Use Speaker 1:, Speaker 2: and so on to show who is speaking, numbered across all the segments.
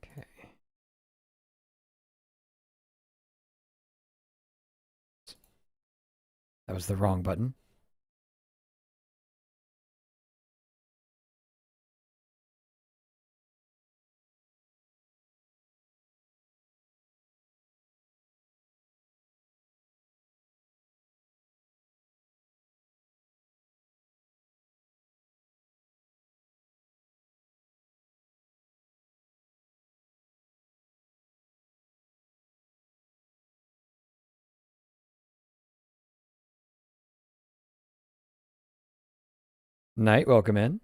Speaker 1: Okay. That was the wrong button. Night, welcome in.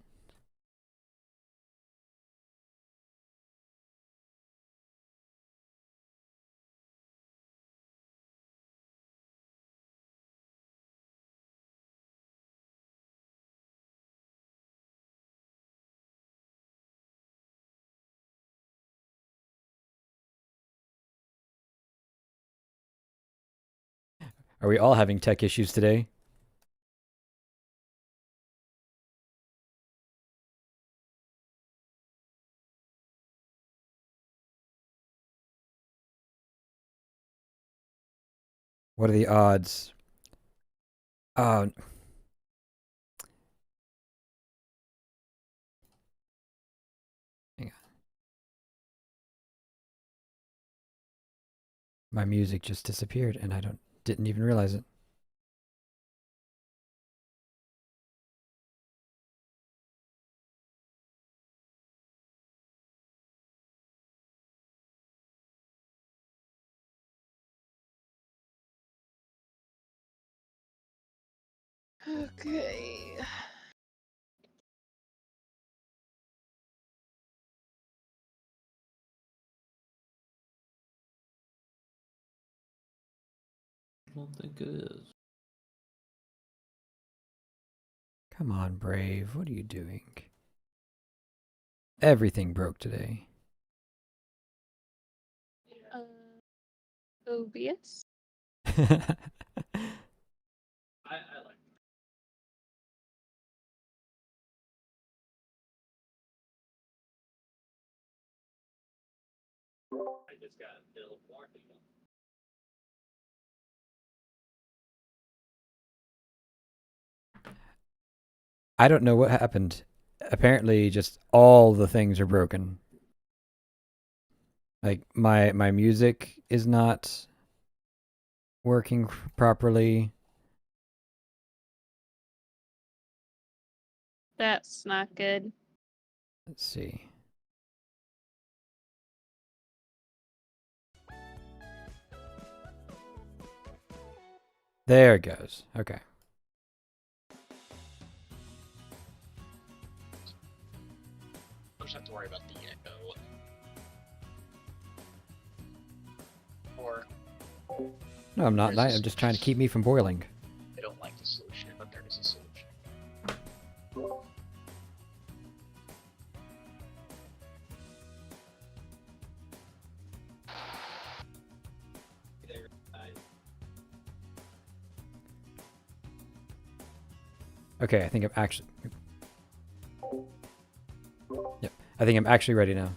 Speaker 1: Are we all having tech issues today? What are the odds? Oh, hang on. My music just disappeared and I didn't even realize it.
Speaker 2: Okay.
Speaker 3: I don't think it is.
Speaker 1: Come on, Brave. What are you doing? Everything broke today.
Speaker 2: OBS?
Speaker 3: I like I just got a bill of warranty.
Speaker 1: I don't know what happened. Apparently, just all the things are broken. Like my music is not working properly.
Speaker 2: That's not good.
Speaker 1: Let's see. There it goes. Okay.
Speaker 4: I don't have to worry about the echo. Or
Speaker 1: No, I'm not. I'm just trying to keep me from boiling.
Speaker 4: I don't like the solution, but there is a solution.
Speaker 1: Okay, I think I'm actually. Yep, I think I'm actually ready now.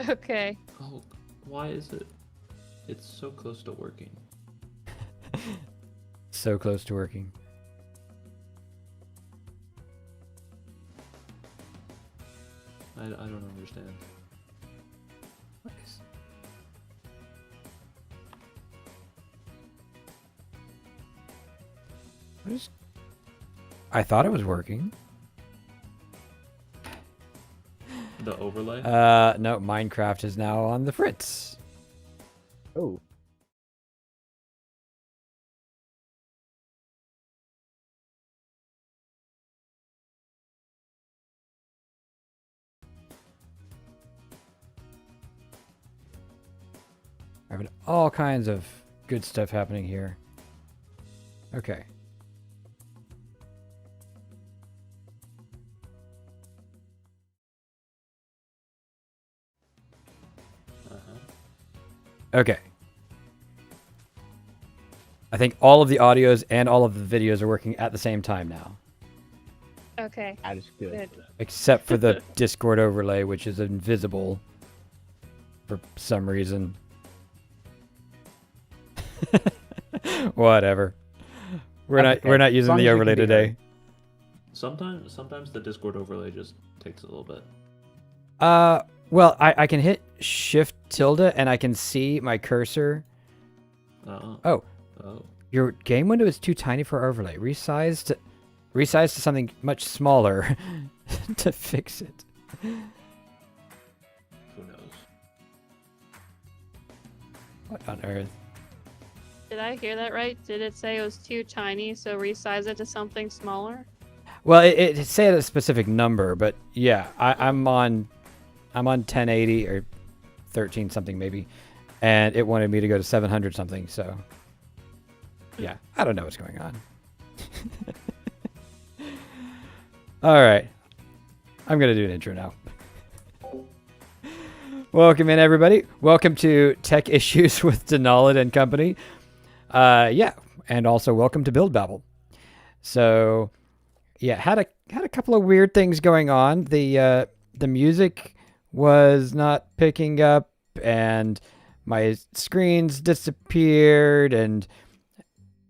Speaker 2: Okay.
Speaker 3: Oh, why is it? It's so close to working.
Speaker 1: So close to working.
Speaker 3: I don't understand.
Speaker 1: What is? What is? I thought it was working.
Speaker 3: The overlay?
Speaker 1: No, Minecraft is now on the fritz.
Speaker 5: Oh.
Speaker 1: Having all kinds of good stuff happening here. Okay. Okay. I think all of the audios and all of the videos are working at the same time now.
Speaker 2: Okay.
Speaker 5: That is good.
Speaker 2: Good.
Speaker 1: Except for the Discord overlay, which is invisible for some reason. Whatever. We're
Speaker 5: That's
Speaker 1: not
Speaker 5: okay.
Speaker 1: using
Speaker 5: As long
Speaker 1: the
Speaker 5: as you
Speaker 1: overlay
Speaker 5: can be
Speaker 1: today.
Speaker 5: heard.
Speaker 3: Sometimes the Discord overlay just takes a little bit.
Speaker 1: Well, I can hit Shift tilde and I can see my cursor. Oh.
Speaker 3: Oh.
Speaker 1: Your game window is too tiny for overlay. Resize to something much smaller to fix it.
Speaker 3: Who knows?
Speaker 1: What on earth?
Speaker 2: Did I hear that right? Did it say it was too tiny, so resize it to something smaller?
Speaker 1: Well, it said a specific number, but yeah, I'm on 1080 or 13 something maybe, and it wanted me to go to 700 something. So yeah, I don't know what's going on. All right, I'm gonna do an intro now. Welcome in, everybody. Welcome to Tech Issues with Denalid and Company. Yeah, and also welcome to Build Babel. So, yeah, had a couple of weird things going on. The music was not picking up, and my screens disappeared. And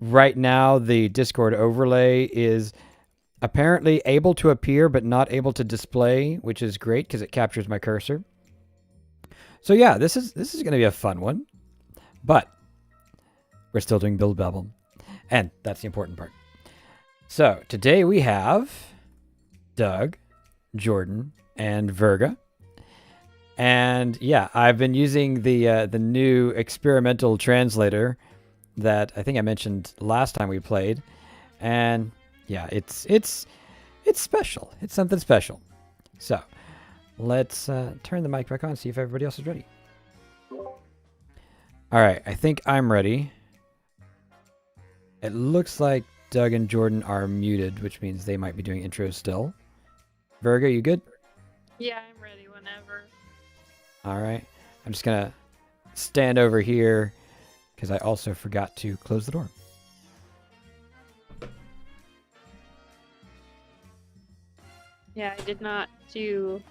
Speaker 1: right now, the Discord overlay is apparently able to appear, but not able to display, which is great because it captures my cursor. So yeah, this is going to be a fun one, but we're still doing Build Babel, and that's the important part. So today we have Doug, Jordan, and Virga, and yeah, I've been using the new experimental translator that I think I mentioned last time we played, and yeah, it's special. It's something special. So let's turn the mic back on, see if everybody else is ready. All right, I think I'm ready. It looks like Doug and Jordan are muted, which means they might be doing intros still. Virga, you good?
Speaker 2: Yeah, I'm ready whenever.
Speaker 1: All right. I'm just going to stand over here because I also forgot to close the door.
Speaker 2: Yeah, I did not do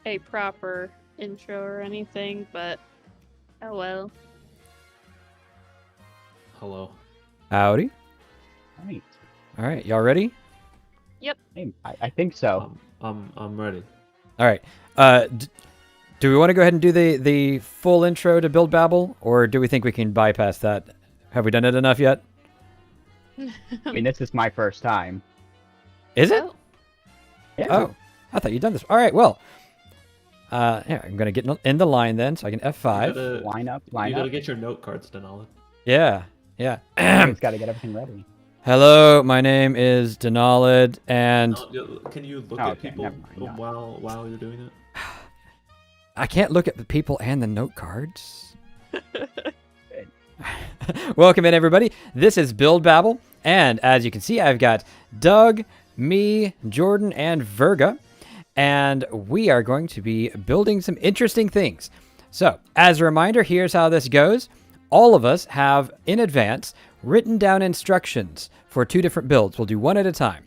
Speaker 2: a proper intro or anything, but oh well.
Speaker 3: Hello.
Speaker 1: Howdy.
Speaker 5: Right.
Speaker 1: All right, y'all ready?
Speaker 5: Hey, I think so.
Speaker 3: I'm ready.
Speaker 1: All right. Do we want to go ahead and do the full intro to Build Babel, or do we think we can bypass that? Have we done it enough yet?
Speaker 5: I mean, this is my first time.
Speaker 1: Is it?
Speaker 2: Oh,
Speaker 5: Yeah.
Speaker 1: Oh, I thought you'd done this. All right, well. Yeah, I'm going to get in the line then, so I can F5.
Speaker 5: Line up.
Speaker 3: You gotta get your note cards, Denali.
Speaker 1: Yeah, yeah.
Speaker 5: It's got to get everything ready.
Speaker 1: Hello, my name is Denalid, and
Speaker 3: Can you look
Speaker 5: Oh,
Speaker 3: at
Speaker 5: okay,
Speaker 3: people
Speaker 5: never mind, no.
Speaker 3: while you're doing it?
Speaker 1: I can't look at the people and the note cards. Welcome in, everybody. This is Build Babel, and as you can see, I've got Doug, me, Jordan, and Virga, and we are going to be building some interesting things. So, as a reminder, here's how this goes. All of us have, in advance, written down instructions for 2 different builds. We'll do one at a time.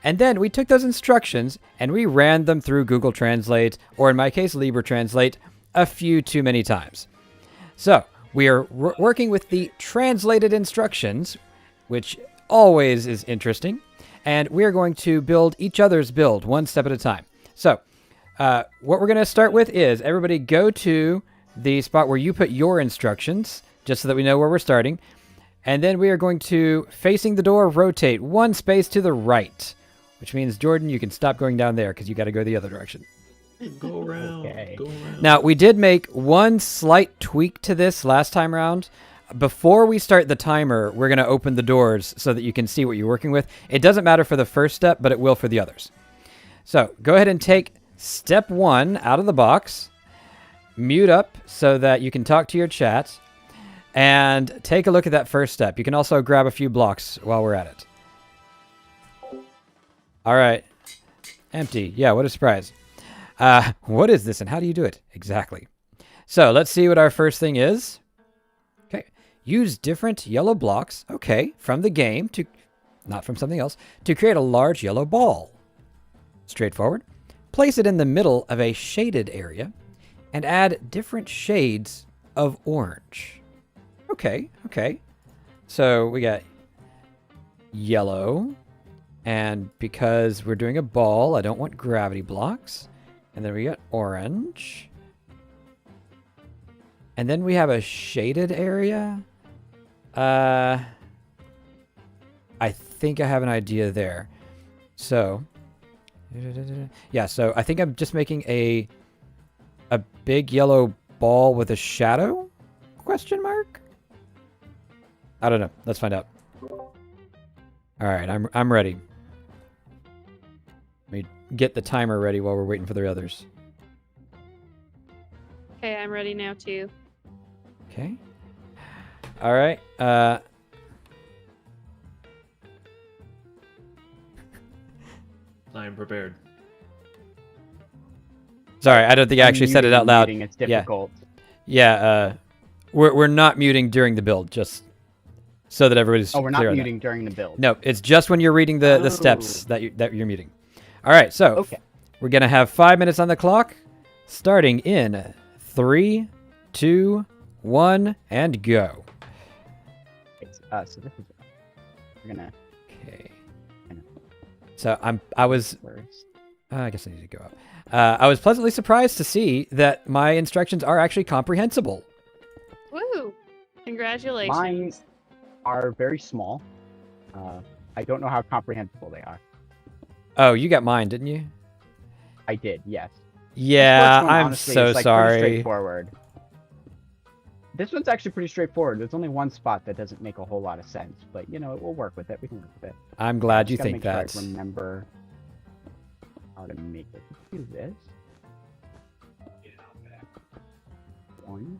Speaker 1: And then we took those instructions and we ran them through Google Translate, or in my case, Libre Translate, a few too many times. So we are working with the translated instructions, which always is interesting. And we're going to build each other's build one step at a time. So what we're going to start with is everybody go to the spot where you put your instructions, just so that we know where we're starting. And then we are going to, facing the door, rotate 1 space to the right, which means, Jordan, you can stop going down there because you got to go the other direction.
Speaker 3: Go around.
Speaker 5: Okay.
Speaker 3: Go around.
Speaker 1: Now, we did make one slight tweak to this last time around. Before we start the timer, we're going to open the doors so that you can see what you're working with. It doesn't matter for the first step, but it will for the others. So go ahead and take step 1 out of the box, mute up so that you can talk to your chat, and take a look at that first step. You can also grab a few blocks while we're at it. All right. Empty. Yeah, what a surprise. What is this and how do you do it? Exactly. So let's see what our first thing is. Okay. Use different yellow blocks, okay, from the game, to not from something else, to create a large yellow ball. Straightforward. Place it in the middle of a shaded area and add different shades of orange. Okay, okay. So we got yellow, and because we're doing a ball, I don't want gravity blocks. And then we got orange. And then we have a shaded area. I think I have an idea there. So, yeah, so I think I'm just making a big yellow ball with a shadow? Question mark? I don't know. Let's find out. All right, I'm ready. Let me get the timer ready while we're waiting for the others.
Speaker 2: Okay, I'm ready now too.
Speaker 1: Okay. All right.
Speaker 3: I am prepared.
Speaker 1: Sorry, I don't think I actually said it out loud.
Speaker 5: It's difficult.
Speaker 1: Yeah. We're not muting during the build, just so that everybody's
Speaker 5: Oh, we're
Speaker 1: clear
Speaker 5: not
Speaker 1: on that.
Speaker 5: muting during the build.
Speaker 1: No, it's just when you're reading the steps that you're muting. All right, so
Speaker 5: Okay.
Speaker 1: we're gonna have 5 minutes on the clock, starting in 3, 2, 1, and go.
Speaker 5: So this is. We're gonna.
Speaker 1: Okay. So I was.
Speaker 5: First.
Speaker 1: I guess I need to go up. I was pleasantly surprised to see that my instructions are actually comprehensible.
Speaker 2: Woo! Congratulations.
Speaker 5: Mine are very small. I don't know how comprehensible they are.
Speaker 1: Oh, you got mine, didn't you?
Speaker 5: I did, yes.
Speaker 1: Yeah,
Speaker 5: This one,
Speaker 1: I'm
Speaker 5: honestly,
Speaker 1: so
Speaker 5: is, like, pretty
Speaker 1: sorry.
Speaker 5: straightforward. This one's actually pretty straightforward. There's only one spot that doesn't make a whole lot of sense, but you know, we'll work with it. We can work with it.
Speaker 1: I'm glad
Speaker 5: Just
Speaker 1: you
Speaker 5: gotta
Speaker 1: think
Speaker 5: make sure
Speaker 1: that.
Speaker 5: I remember how to make it. Let's do this. One.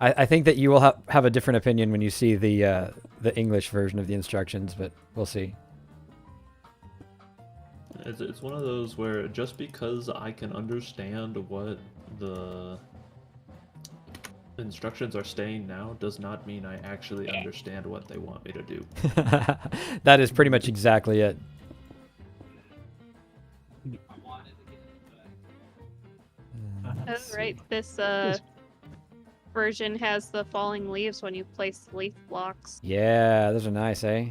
Speaker 1: I think that you will have a different opinion when you see the English version of the instructions, but we'll see.
Speaker 3: It's one of those where just because I can understand what the instructions are saying now does not mean I actually understand what they want me to do.
Speaker 1: That is pretty much exactly it.
Speaker 2: Oh, right. This version has the falling leaves when you place leaf blocks.
Speaker 1: Yeah, those are nice, eh?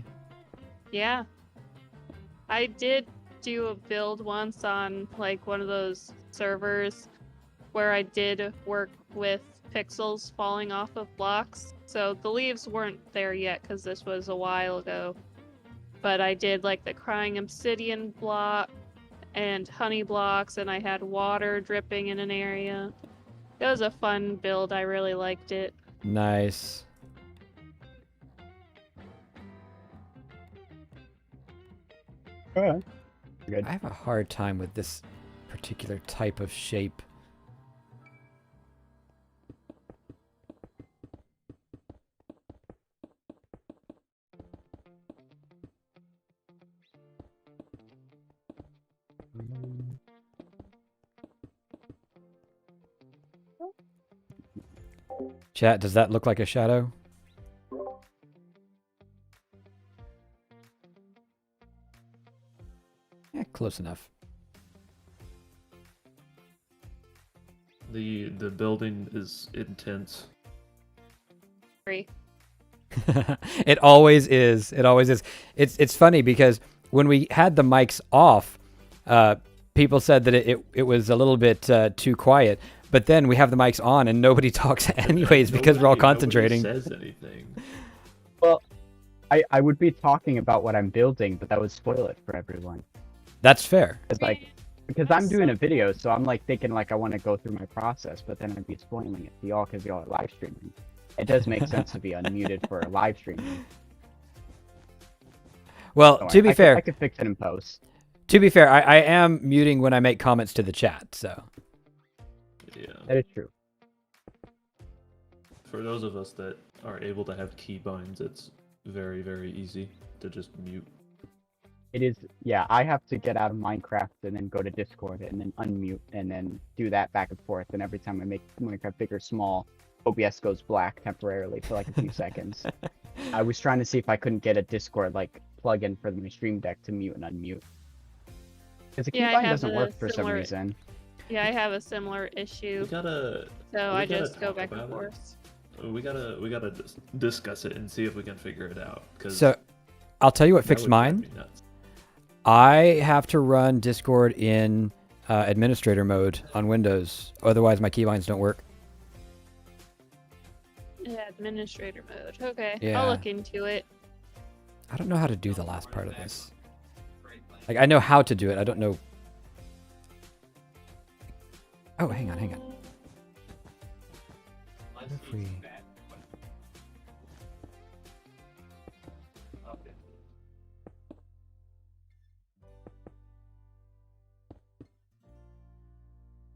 Speaker 2: Yeah. I did do a build once on like one of those servers where I did work with pixels falling off of blocks. So the leaves weren't there yet because this was a while ago. But I did like the crying obsidian block and honey blocks, and I had water dripping in an area. It was a fun build. I really liked it.
Speaker 1: Nice.
Speaker 5: Good.
Speaker 1: I have a hard time with this particular type of shape. Chat, does that look like a shadow? Yeah, close enough.
Speaker 3: The building is intense.
Speaker 2: Free.
Speaker 1: It always is. It always is. It's funny because when we had the mics off, people said that it was a little bit too quiet. But then we have the mics on and nobody talks anyways because we're all concentrating.
Speaker 3: Nobody says anything.
Speaker 5: Well, I would be talking about what I'm building, but that would spoil it for everyone.
Speaker 1: That's fair.
Speaker 5: Because I'm doing a video, so I'm like thinking like I want to go through my process, but then I'd be spoiling it for y'all because y'all are live streaming. It does make sense to be unmuted for live streaming.
Speaker 1: Well,
Speaker 5: Don't
Speaker 1: to
Speaker 5: worry,
Speaker 1: be fair,
Speaker 5: I could fix it in post.
Speaker 1: to be fair, I am muting when I make comments to the chat. So
Speaker 3: Yeah.
Speaker 5: That is true.
Speaker 3: For those of us that are able to have keybinds, it's very, very easy to just mute.
Speaker 5: It is, yeah, I have to get out of Minecraft and then go to Discord and then unmute and then do that back and forth. And every time I make Minecraft big or small, OBS goes black temporarily for like a few seconds. I was trying to see if I couldn't get a Discord like plugin for my Stream Deck to mute and unmute. Because the
Speaker 2: Yeah, I
Speaker 5: keybind
Speaker 2: have
Speaker 5: doesn't
Speaker 2: a
Speaker 5: work for some
Speaker 2: similar-
Speaker 5: reason.
Speaker 2: Yeah, I have a similar issue,
Speaker 3: We gotta
Speaker 2: so
Speaker 3: we
Speaker 2: I
Speaker 3: gotta
Speaker 2: just go
Speaker 3: talk
Speaker 2: back and
Speaker 3: about it.
Speaker 2: forth.
Speaker 3: we gotta discuss it and see if we can figure it out. Cause
Speaker 1: So, I'll tell you what
Speaker 3: that
Speaker 1: fixed
Speaker 3: would drive
Speaker 1: mine.
Speaker 3: me nuts.
Speaker 1: I have to run Discord in administrator mode on Windows. Otherwise, my keybinds don't work.
Speaker 2: Yeah, administrator mode. Okay,
Speaker 1: Yeah.
Speaker 2: I'll look into it.
Speaker 1: I don't know how to do the last part of this. Like, I know how to do it. I don't know. Oh, hang on. What if we...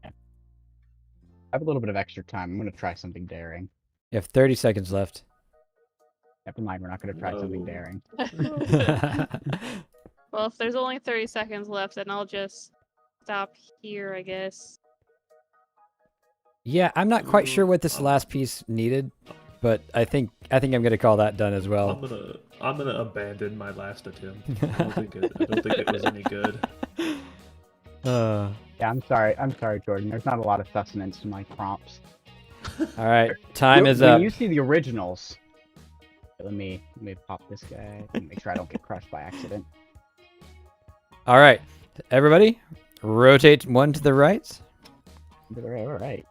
Speaker 5: I have a little bit of extra time. I'm gonna try something daring.
Speaker 1: You have 30 seconds left.
Speaker 5: Never mind, we're not gonna try something
Speaker 3: No.
Speaker 5: daring.
Speaker 2: Well, if there's only 30 seconds left, then I'll just stop here, I guess.
Speaker 1: Yeah, I'm not quite sure what this last piece needed, but I think I'm gonna call that done as well.
Speaker 3: I'm gonna abandon my last attempt. I don't think it was any good.
Speaker 5: Yeah, I'm sorry, Jordan. There's not a lot of sustenance to my prompts.
Speaker 1: All right, time is
Speaker 5: when
Speaker 1: up.
Speaker 5: you see the originals, let me pop this guy. Make sure I don't get crushed by accident.
Speaker 1: All right, everybody, rotate one to the right.
Speaker 5: All right.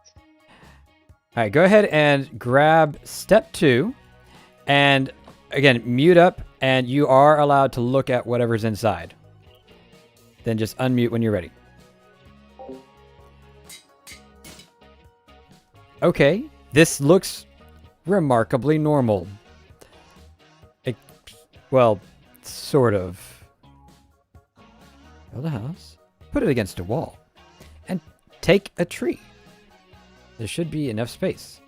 Speaker 1: All right, go ahead and grab step 2, and again, mute up, and you are allowed to look at whatever's inside. Then just unmute when you're ready. Okay, this looks remarkably normal. Well, sort of. Build a house, put it against a wall, and take a tree. There should be enough space.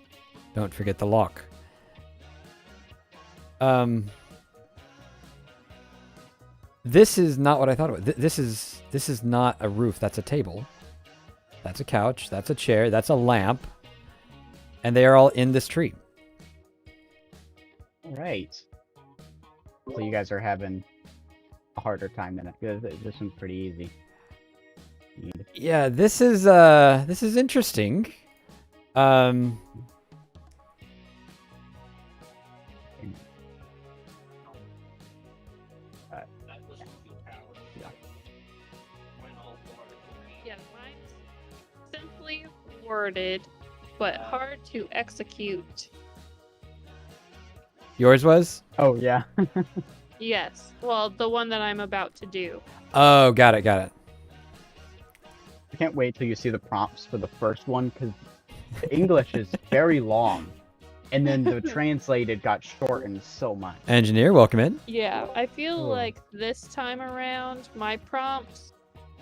Speaker 1: Don't forget the lock. This is not what I thought it was. This is not a roof. That's a table. That's a couch. That's a chair. That's a lamp. And they are all in this tree.
Speaker 5: All right. So you guys are having a harder time than it. This one's pretty easy.
Speaker 1: Yeah, this is interesting.
Speaker 2: Yeah, mine's simply worded, but hard to execute.
Speaker 1: Yours was?
Speaker 5: Oh yeah.
Speaker 2: Yes, well, the one that I'm about to do.
Speaker 1: Oh, got it.
Speaker 5: I can't wait till you see the prompts for the first one because the English is very long, and then the translated got shortened so much.
Speaker 1: Engineer, welcome in.
Speaker 2: Yeah, I feel
Speaker 5: Oh.
Speaker 2: like this time around, my prompts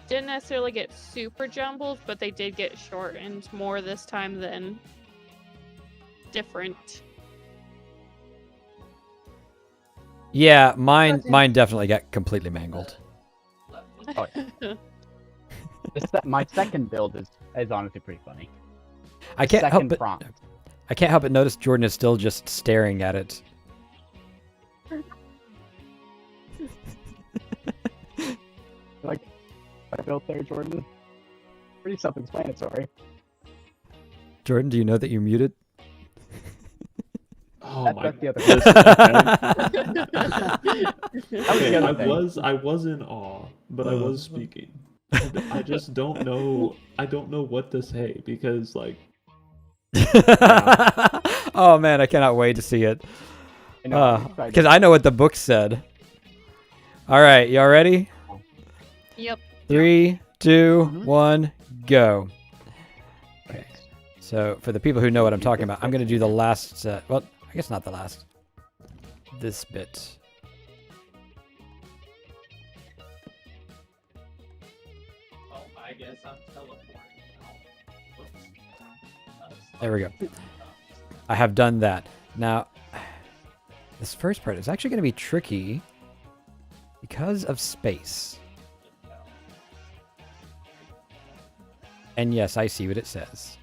Speaker 2: didn't necessarily get super jumbled, but they did get shortened more this time than different.
Speaker 1: Yeah, mine definitely got completely mangled.
Speaker 5: Oh, yeah. My second build is honestly pretty funny.
Speaker 1: I can't help
Speaker 5: Second
Speaker 1: but
Speaker 5: prompt.
Speaker 1: I can't help but notice Jordan is still just staring at it.
Speaker 5: Like I built there, Jordan. Pretty self-explanatory.
Speaker 1: Jordan, do you know that you're muted?
Speaker 3: Oh
Speaker 5: That's
Speaker 3: my!
Speaker 5: the other
Speaker 3: This-
Speaker 5: That was the other thing.
Speaker 3: I was in awe, but I was speaking. I just don't know. I don't know what to say because like
Speaker 1: Oh man, I cannot wait to see it.
Speaker 5: I know, I'm excited.
Speaker 1: Because I know what the book said. All right, y'all ready?
Speaker 2: Yep.
Speaker 1: 3, 2,
Speaker 5: Mhm.
Speaker 1: 1, go.
Speaker 5: Okay.
Speaker 1: So for the people who know what I'm talking about, I'm going to do the last, well, I guess not the last. This bit.
Speaker 4: Oh, I guess I'm teleporting
Speaker 1: There we go. I have done that. Now, this first part is actually going to be tricky because of space. And yes, I see what it says.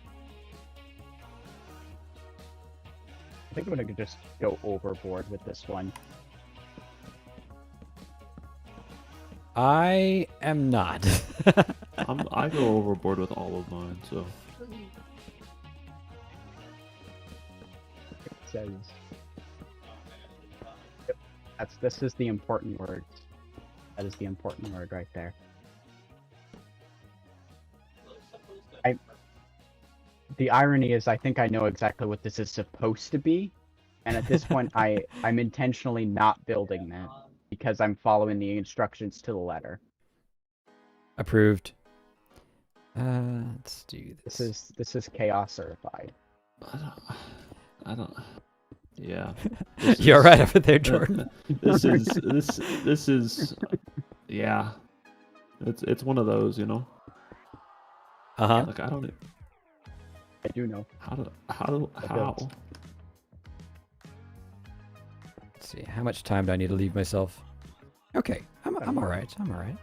Speaker 5: I think I'm gonna just go overboard with this one.
Speaker 1: I am not.
Speaker 3: I go overboard with all of mine, so
Speaker 5: It says. Yep, this is the important word. That is the important word right there. The irony is, I think I know exactly what this is supposed to be, and at this point, I'm intentionally not building that because I'm following the instructions to the letter.
Speaker 1: Approved. Let's do this.
Speaker 5: This is chaos certified.
Speaker 3: I don't. Yeah.
Speaker 1: You're right over there, Jordan.
Speaker 3: This is. Yeah. It's one of those, you know. Like I don't.
Speaker 5: I do know.
Speaker 3: How?
Speaker 1: Let's see. How much time do I need to leave myself? Okay. I'm all right. I'm all right.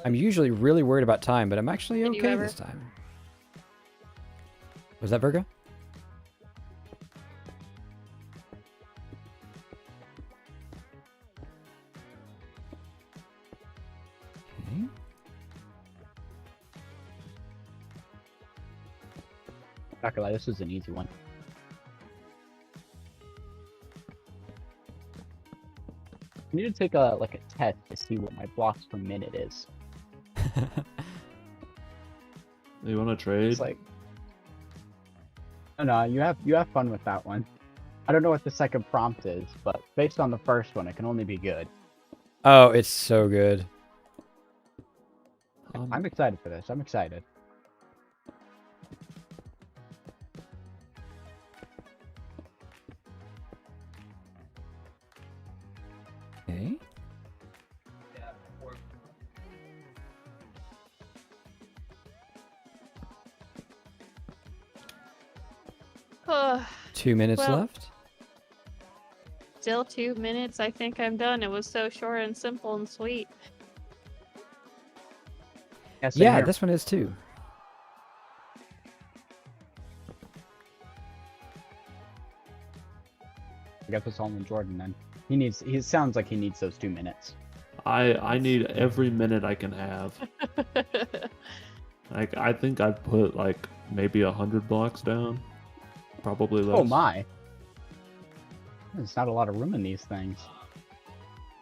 Speaker 1: I'm usually really worried about time, but I'm actually
Speaker 2: Did you
Speaker 1: okay
Speaker 2: ever-
Speaker 1: this time. Was that Virgo? Okay.
Speaker 5: Not gonna lie, this was an easy one. I need to take a test to see what my blocks per minute is.
Speaker 3: You want to trade?
Speaker 5: It's like, no, you have fun with that one. I don't know what the second prompt is, but based on the first one, it can only be good.
Speaker 1: Oh, it's so good.
Speaker 5: I'm excited for this. I'm excited.
Speaker 1: Okay.
Speaker 2: Ugh,
Speaker 1: 2 minutes
Speaker 2: Well,
Speaker 1: left.
Speaker 2: still 2 minutes. I think I'm done. It was so short and simple and sweet.
Speaker 5: Same
Speaker 1: Yeah,
Speaker 5: here.
Speaker 1: this one is too.
Speaker 5: I got this all in Jordan then. He sounds like he needs those 2 minutes.
Speaker 3: I need every minute I can have. Like I think I've put like maybe 100 blocks down. Probably less.
Speaker 5: Oh my. There's not a lot of room in these things.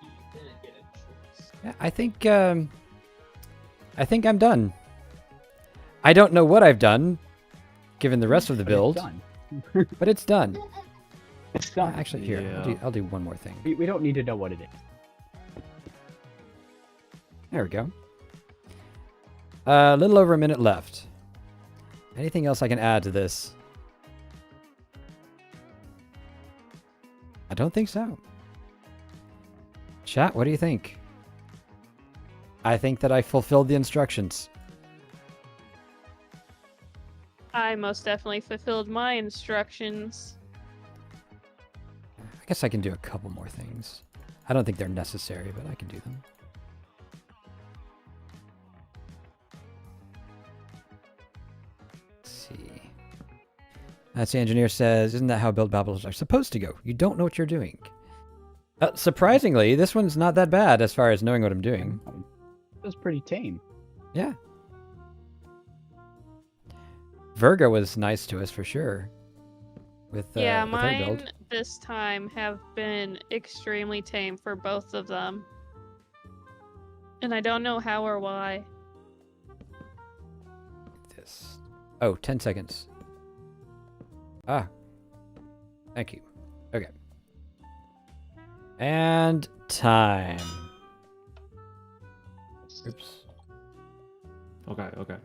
Speaker 4: You didn't get a choice.
Speaker 1: Yeah, I think I'm done. I don't know what I've done, given the rest of the
Speaker 5: But it's
Speaker 1: build,
Speaker 5: done.
Speaker 1: but it's done.
Speaker 5: It's done.
Speaker 1: Actually, here,
Speaker 3: Yeah.
Speaker 1: I'll do one more thing.
Speaker 5: We don't need to know what it is.
Speaker 1: There we go. A little over a minute left. Anything else I can add to this? I don't think so. Chat, what do you think? I think that I fulfilled the instructions.
Speaker 2: I most definitely fulfilled my instructions.
Speaker 1: I guess I can do a couple more things. I don't think they're necessary, but I can do them. Let's see. That's the engineer says, isn't that how build babbles are supposed to go? You don't know what you're doing. Surprisingly, this one's not that bad as far as knowing what I'm doing.
Speaker 5: It was pretty tame.
Speaker 1: Yeah. Virgo was nice to us for sure. With her build.
Speaker 2: Mine this time have been extremely tame for both of them. And I don't know how or why.
Speaker 1: This. Oh, 10 seconds. Ah. Thank you. Okay. And time. Oops.
Speaker 3: Okay.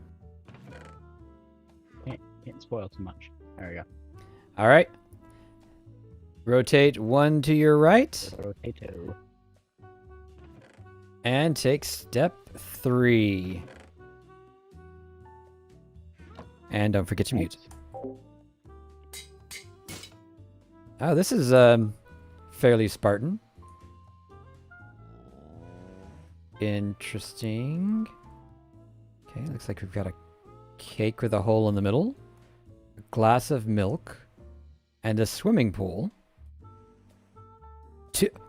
Speaker 5: Can't spoil too much. There we go.
Speaker 1: All right. Rotate one to your right
Speaker 5: Rotato.
Speaker 1: and take step 3. And don't forget to mute. Oh, this is fairly Spartan. Interesting. Okay, looks like we've got a cake with a hole in the middle, a glass of milk, and a swimming pool.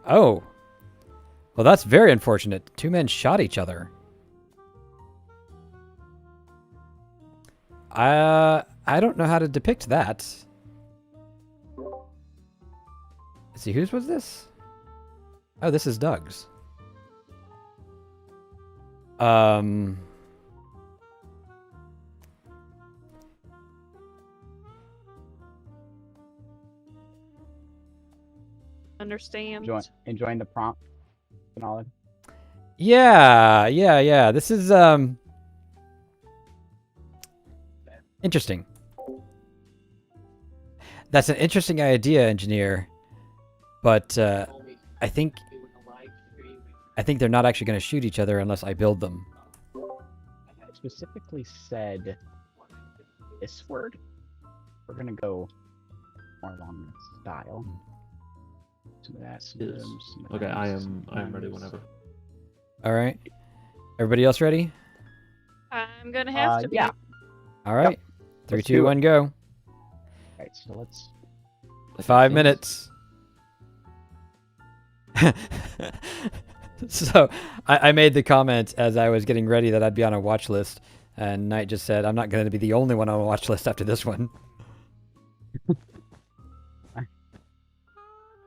Speaker 1: Oh. Well, that's very unfortunate. 2 men shot each other. I don't know how to depict that. Let's see, whose was this? Oh, this is Doug's.
Speaker 2: Understand?
Speaker 5: Enjoying the prompt, Denali?
Speaker 1: Yeah. This is interesting. That's an interesting idea, engineer. But I think they're not actually going to shoot each other unless I build them.
Speaker 5: I specifically said this word. We're gonna go more along this style. Some of that. Some of
Speaker 3: Is-
Speaker 5: them, some of
Speaker 3: Okay,
Speaker 5: that,
Speaker 3: I
Speaker 5: some
Speaker 3: am
Speaker 5: of
Speaker 3: ready
Speaker 5: those.
Speaker 3: whenever.
Speaker 1: All right. Everybody else ready?
Speaker 2: I'm gonna have to be.
Speaker 5: Yeah.
Speaker 1: All right. Three,
Speaker 5: Let's
Speaker 1: two,
Speaker 5: do it.
Speaker 1: one, go.
Speaker 5: Right. So let's.
Speaker 1: 5 minutes. So I made the comment as I was getting ready that I'd be on a watch list, and Knight just said, I'm not going to be the only one on a watch list after this one.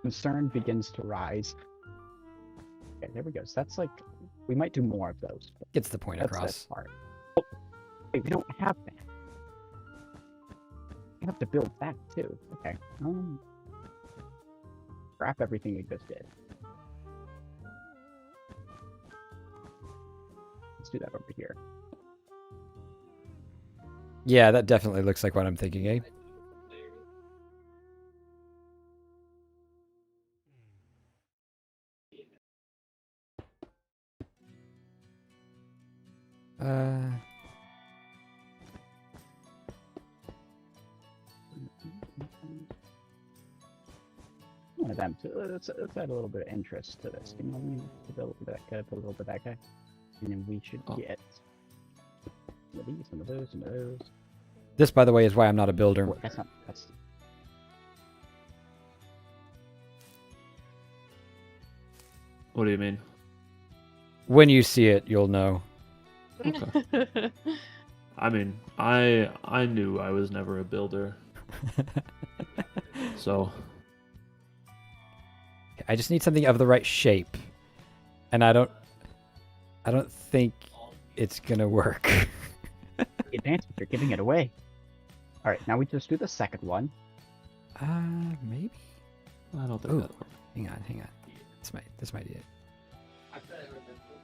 Speaker 5: Concern begins to rise. Okay, there we go. So that's like, we might do more of those. But
Speaker 1: Gets the point
Speaker 5: that's
Speaker 1: across.
Speaker 5: that part. Oh, wait, we don't have that. We have to build that too. Okay. Scrap everything we just did. Let's do that over here.
Speaker 1: Yeah, that definitely looks like what I'm thinking, eh?
Speaker 5: One of them. So let's add a little bit of interest to this. You know, we put a little bit of that guy, put a little bit of that guy, and then we should get some of these, some of those, some of those.
Speaker 1: This, by the way, is why I'm not a builder.
Speaker 5: Wait, that's not. That's.
Speaker 3: What do you mean?
Speaker 1: When you see it, you'll know.
Speaker 3: I mean, I knew I was never a builder, so
Speaker 1: I just need something of the right shape, and I don't think it's gonna work.
Speaker 5: Advanced, you're giving it away. All right, now we just do the second one.
Speaker 1: Maybe.
Speaker 3: I don't think
Speaker 1: Ooh.
Speaker 3: that works.
Speaker 1: Hang on. This might be it.
Speaker 4: I thought I remember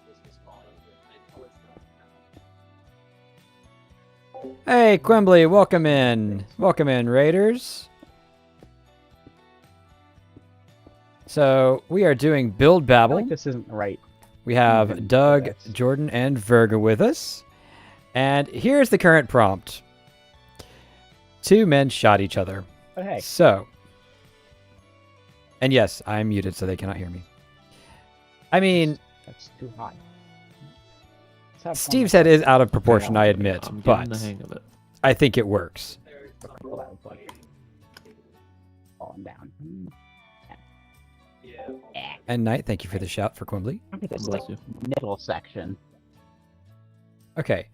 Speaker 4: this was bottom, but I know it's not.
Speaker 1: Hey, Quimbley, welcome in. Welcome in, Raiders. So we are doing Build
Speaker 5: I feel
Speaker 1: Babble.
Speaker 5: like this isn't right.
Speaker 1: We have
Speaker 5: even
Speaker 1: Doug,
Speaker 5: for this.
Speaker 1: Jordan, and Virga with us. And here's the current prompt. 2 men shot each other.
Speaker 5: But hey,
Speaker 1: So, and yes, I'm muted so they cannot hear me. I mean,
Speaker 5: that's too high. Let's have fun
Speaker 1: Steve's
Speaker 5: with
Speaker 1: head
Speaker 5: that.
Speaker 1: is out of proportion,
Speaker 3: Yeah,
Speaker 1: I admit,
Speaker 3: I'm getting
Speaker 1: but
Speaker 3: the hang of it.
Speaker 1: I think it works.
Speaker 5: Well, that was like falling down.
Speaker 4: Yeah.
Speaker 1: And Knight, thank you for the shout for Quimbley.
Speaker 5: Look at this
Speaker 3: Bless
Speaker 5: like
Speaker 3: you.
Speaker 5: middle section.
Speaker 1: Okay.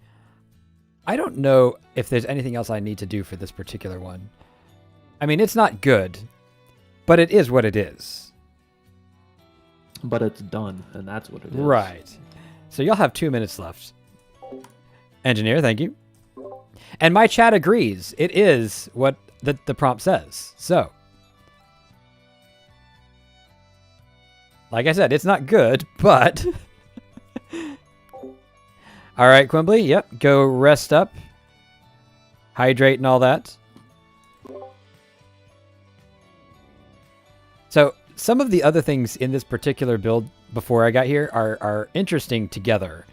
Speaker 1: I don't know if there's anything else I need to do for this particular one. I mean, it's not good, but it is what it is.
Speaker 3: But it's done, and that's what it is.
Speaker 1: Right. So you'll have 2 minutes left. Engineer, thank you. And my chat agrees. It is what the prompt says. So, like I said, it's not good, but... All right, Quimbley. Yep. Go rest up. Hydrate and all that. So some of the other things in this particular build before I got here are interesting together.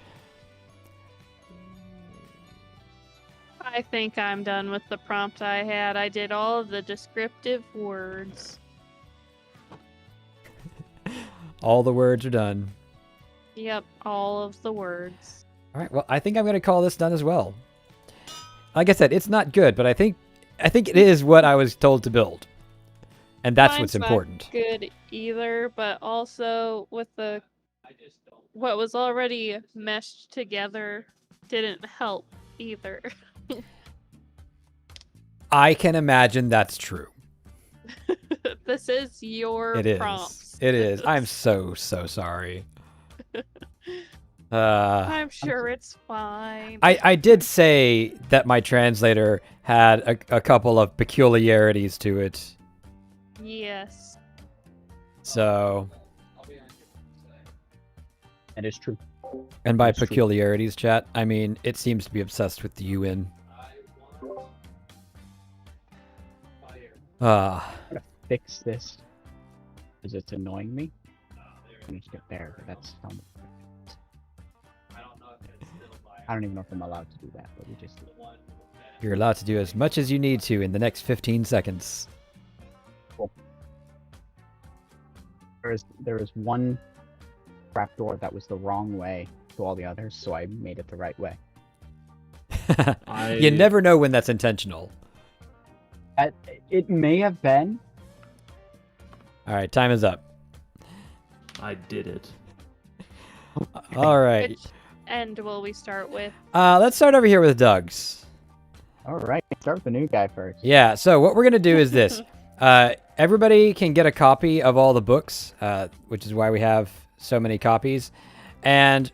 Speaker 2: I think I'm done with the prompt I had. I did all of the descriptive words.
Speaker 1: All the words are done.
Speaker 2: Yep, all of the words.
Speaker 1: All right. Well, I think I'm going to call this done as well. Like I said, it's not good, but I think it is what I was told to build. And that's
Speaker 2: Mine's
Speaker 1: what's
Speaker 2: not
Speaker 1: important.
Speaker 2: good either, but also with the what was already meshed together didn't help either.
Speaker 1: I can imagine that's true.
Speaker 2: This is your
Speaker 1: It is.
Speaker 2: prompts.
Speaker 1: It is. I'm so sorry.
Speaker 2: I'm sure it's fine.
Speaker 1: I did say that my translator had a couple of peculiarities to it.
Speaker 2: Yes.
Speaker 1: So,
Speaker 5: That is true.
Speaker 1: and by
Speaker 5: That's true.
Speaker 1: peculiarities, chat, I mean it seems to be obsessed with the UN.
Speaker 5: Fix this because it's annoying me. Let me just get there, but that's I don't even know if I'm allowed to do that, but we just do.
Speaker 1: You're allowed to do as much as you need to in the next 15 seconds.
Speaker 5: There was one trapdoor that was the wrong way to all the others, so I made it the right way.
Speaker 1: You never know when that's intentional.
Speaker 5: It may have been.
Speaker 1: All right, time is up.
Speaker 3: I did it.
Speaker 1: All right.
Speaker 2: Which end will we start with?
Speaker 1: Let's start over here with Doug's.
Speaker 5: All right, start with the new guy first.
Speaker 1: Yeah, so what we're going to do is this. Everybody can get a copy of all the books, which is why we have so many copies. And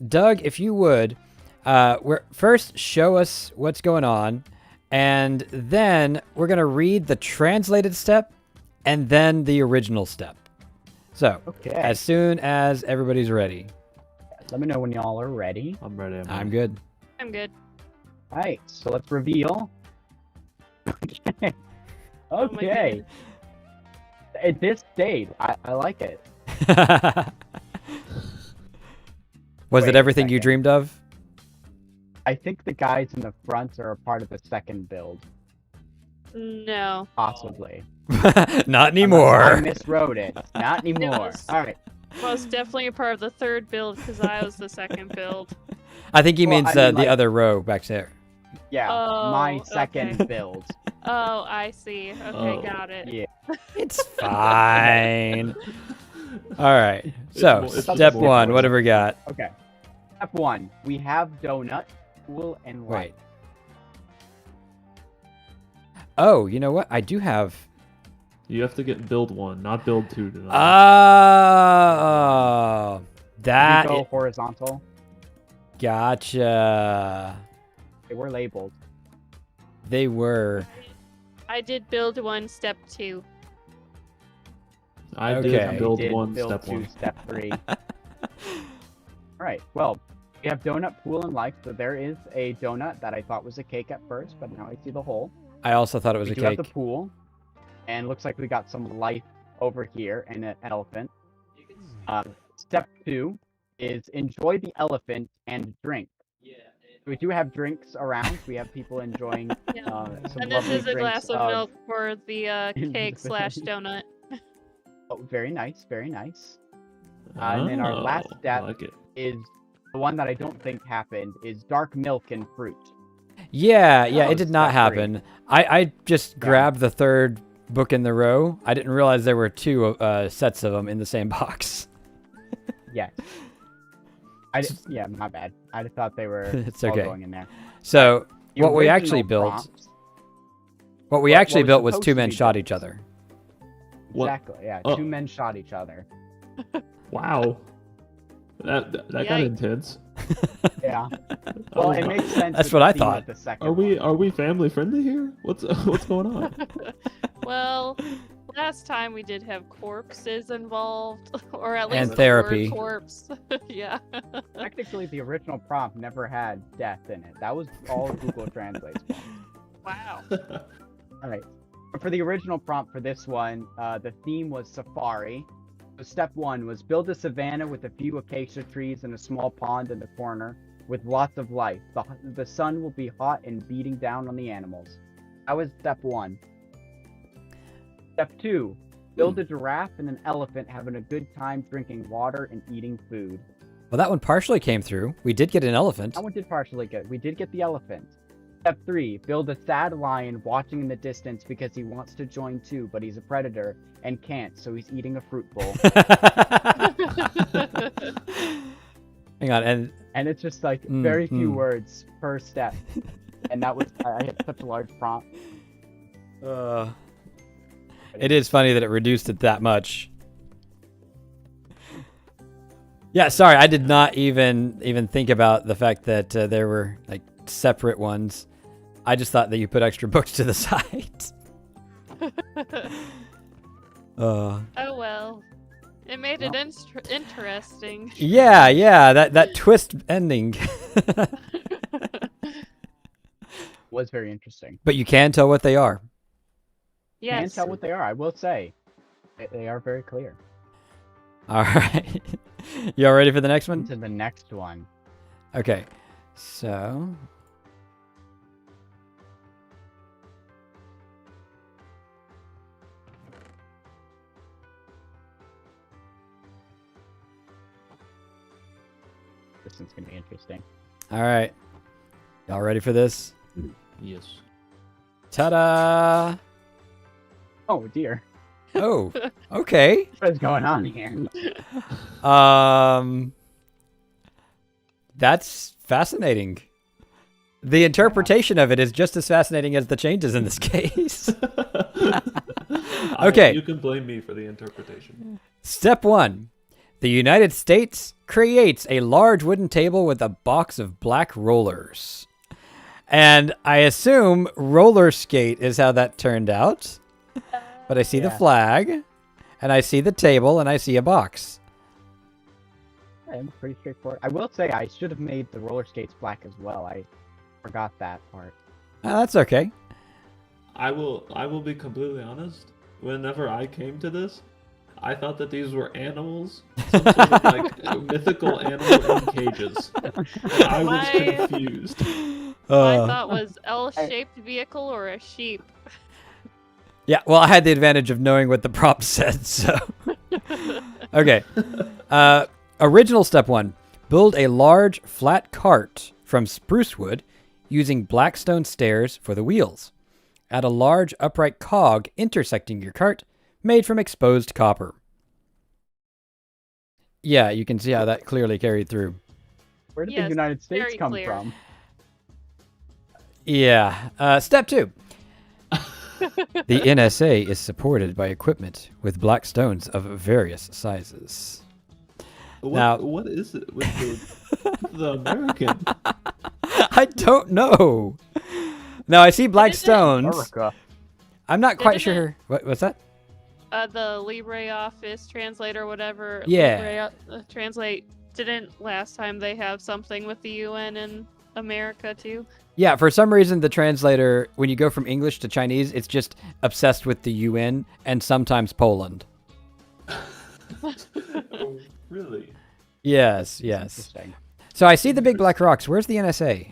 Speaker 1: Doug, if you would, first show us what's going on, and then we're going to read the translated step and then the original step. So,
Speaker 5: Okay.
Speaker 1: as soon as everybody's ready.
Speaker 5: Let me know when y'all are ready.
Speaker 3: I'm ready.
Speaker 1: I'm good.
Speaker 2: I'm good.
Speaker 5: All right, so let's reveal. Okay.
Speaker 2: Oh my
Speaker 5: Okay. At this stage, I like it.
Speaker 1: Was
Speaker 5: Wait
Speaker 1: it
Speaker 5: a
Speaker 1: everything you
Speaker 5: second.
Speaker 1: dreamed of?
Speaker 5: I think the guys in the front are a part of the second build,
Speaker 2: No.
Speaker 5: possibly.
Speaker 1: Not
Speaker 5: I
Speaker 1: anymore.
Speaker 5: miswrote it. Not anymore.
Speaker 2: was-
Speaker 5: All right.
Speaker 2: Most definitely a part of the third build because I was the second build.
Speaker 1: I think he
Speaker 5: Well,
Speaker 1: means
Speaker 5: I mean,
Speaker 1: the
Speaker 5: like-
Speaker 1: other row back there.
Speaker 5: Yeah,
Speaker 2: Oh,
Speaker 5: my second
Speaker 2: okay.
Speaker 5: build.
Speaker 2: Oh, I see. Okay,
Speaker 3: Oh.
Speaker 2: got it.
Speaker 5: Yeah.
Speaker 1: It's fine. All right. So,
Speaker 3: It's
Speaker 1: step
Speaker 5: more-
Speaker 1: one, what have we got?
Speaker 5: Okay. Step one, we have donut, pool, and light.
Speaker 1: Wait. Oh, you know what? I do have.
Speaker 3: You have to get build 1, not build 2 tonight.
Speaker 1: Oh, that.
Speaker 5: We go horizontal.
Speaker 1: Gotcha.
Speaker 5: They were labeled.
Speaker 1: They were.
Speaker 2: I did build 1, step 2.
Speaker 3: I
Speaker 1: Okay.
Speaker 3: did build
Speaker 5: Did
Speaker 3: 1,
Speaker 5: build
Speaker 3: step
Speaker 5: 2,
Speaker 3: 1.
Speaker 5: step 3. All right. Well, we have donut, pool, and light. So there is a donut that I thought was a cake at first, but now I see the hole.
Speaker 1: I also thought it was
Speaker 5: We
Speaker 1: a
Speaker 5: do have
Speaker 1: cake.
Speaker 5: the pool, and looks like we got some life over here and an elephant. Step 2 is enjoy the elephant and drink. We do have drinks around. We have people enjoying
Speaker 2: Yeah.
Speaker 5: some
Speaker 2: And this
Speaker 5: lovely
Speaker 2: is a
Speaker 5: drinks
Speaker 2: glass of milk for the cake slash donut.
Speaker 5: Oh, very nice, very nice. And then our last
Speaker 3: Oh,
Speaker 5: step
Speaker 3: I like it.
Speaker 5: is the one that I don't think happened is dark milk and fruit.
Speaker 1: Yeah,
Speaker 5: That
Speaker 1: it did
Speaker 5: was
Speaker 1: not
Speaker 5: step 3.
Speaker 1: happen. I just grabbed the third book in the row. I didn't realize there were two sets of them in the same box.
Speaker 5: Yes. Yeah, my bad. I just thought they were
Speaker 1: It's
Speaker 5: all
Speaker 1: okay.
Speaker 5: going in there.
Speaker 1: So
Speaker 5: The
Speaker 1: what we
Speaker 5: original
Speaker 1: actually built,
Speaker 5: prompts-
Speaker 1: what we
Speaker 5: what
Speaker 1: actually
Speaker 5: was
Speaker 1: built was
Speaker 5: supposed
Speaker 1: two
Speaker 5: to
Speaker 1: men
Speaker 5: be
Speaker 1: shot
Speaker 5: built.
Speaker 1: each other.
Speaker 3: What?
Speaker 5: Exactly. Yeah,
Speaker 3: Oh.
Speaker 5: 2 men shot each other.
Speaker 3: Wow. That got
Speaker 2: Yikes.
Speaker 3: intense.
Speaker 5: Yeah. Well, it makes sense.
Speaker 1: That's
Speaker 5: with
Speaker 1: what
Speaker 5: the
Speaker 1: I
Speaker 5: theme
Speaker 1: thought.
Speaker 5: of the second
Speaker 3: Are we
Speaker 5: one.
Speaker 3: family friendly here? What's going on?
Speaker 2: Well, last time we did have corpses involved, or at
Speaker 1: And
Speaker 2: least the
Speaker 1: therapy.
Speaker 2: word corpse. Yeah.
Speaker 5: Technically, the original prompt never had death in it. That was all Google Translate's fault.
Speaker 2: Wow.
Speaker 5: All right. But for the original prompt for this one, the theme was safari. So step 1 was build a savanna with a few acacia trees and a small pond in the corner with lots of life. The sun will be hot and beating down on the animals. That was step 1. Step 2, build a giraffe and an elephant having a good time drinking water and eating food.
Speaker 1: Well, that one partially came through. We did get an elephant.
Speaker 5: That one did partially good. We did get the elephant. Step 3, build a sad lion watching in the distance because he wants to join too, but he's a predator and can't, so he's eating a fruit bowl.
Speaker 1: Hang on, and
Speaker 5: And it's just like
Speaker 1: Mm,
Speaker 5: very few
Speaker 1: mm.
Speaker 5: words per step. And that was, I had such a large prompt.
Speaker 1: it is funny that it reduced it that much. Yeah, sorry, I did not even think about the fact that there were like separate ones. I just thought that you put extra books to the side.
Speaker 2: Oh well. It made it interesting.
Speaker 1: Yeah, that twist ending.
Speaker 5: Was very interesting.
Speaker 1: But you can tell what they are.
Speaker 5: Can't
Speaker 2: Yes.
Speaker 5: tell what they are, I will say. They are very clear.
Speaker 1: All right. Y'all ready for the next one?
Speaker 5: To the next one.
Speaker 1: Okay. So,
Speaker 5: This one's gonna be interesting.
Speaker 1: all right. Y'all ready for this?
Speaker 3: Yes.
Speaker 1: Ta-da!
Speaker 5: Oh dear.
Speaker 1: Oh, okay.
Speaker 5: What is going on here?
Speaker 1: That's fascinating. The interpretation of it is just as fascinating as the changes in this case. Okay.
Speaker 3: You can blame me for the interpretation.
Speaker 1: Step 1. The United States creates a large wooden table with a box of black rollers. And I assume roller skate is how that turned out. But I see the
Speaker 5: Yeah.
Speaker 1: flag, and I see the table, and I see a box.
Speaker 5: I'm pretty straightforward. I will say I should have made the roller skates black as well. I forgot that part.
Speaker 1: That's okay.
Speaker 3: I will be completely honest. Whenever I came to this, I thought that these were animals, some sort of like mythical animal in cages. And I was
Speaker 2: My-
Speaker 3: confused.
Speaker 2: My thought was L-shaped vehicle or a sheep.
Speaker 1: Yeah, well, I had the advantage of knowing what the prompt said, so. Okay. Original step 1. Build a large, flat cart from spruce wood using blackstone stairs for the wheels. Add a large, upright cog intersecting your cart made from exposed copper. Yeah, you can see how that clearly carried through.
Speaker 5: Where did
Speaker 2: Yes,
Speaker 5: the United States
Speaker 2: very
Speaker 5: come
Speaker 2: clear.
Speaker 5: from?
Speaker 1: Yeah. Step 2. The NSA is supported by equipment with black stones of various sizes. Now-
Speaker 3: What is it with the American?
Speaker 1: I don't know. Now I see black
Speaker 2: What is it?
Speaker 1: stones.
Speaker 5: America.
Speaker 1: I'm not quite
Speaker 2: Didn't it-
Speaker 1: sure. What's that?
Speaker 2: The LibreOffice translator, whatever.
Speaker 1: Yeah.
Speaker 2: Translate. Didn't last time they have something with the UN in America too?
Speaker 1: Yeah, for some reason the translator, when you go from English to Chinese, it's just obsessed with the UN and sometimes Poland.
Speaker 3: Oh, really?
Speaker 1: Yes.
Speaker 5: Interesting.
Speaker 1: So I see the big black rocks. Where's the NSA?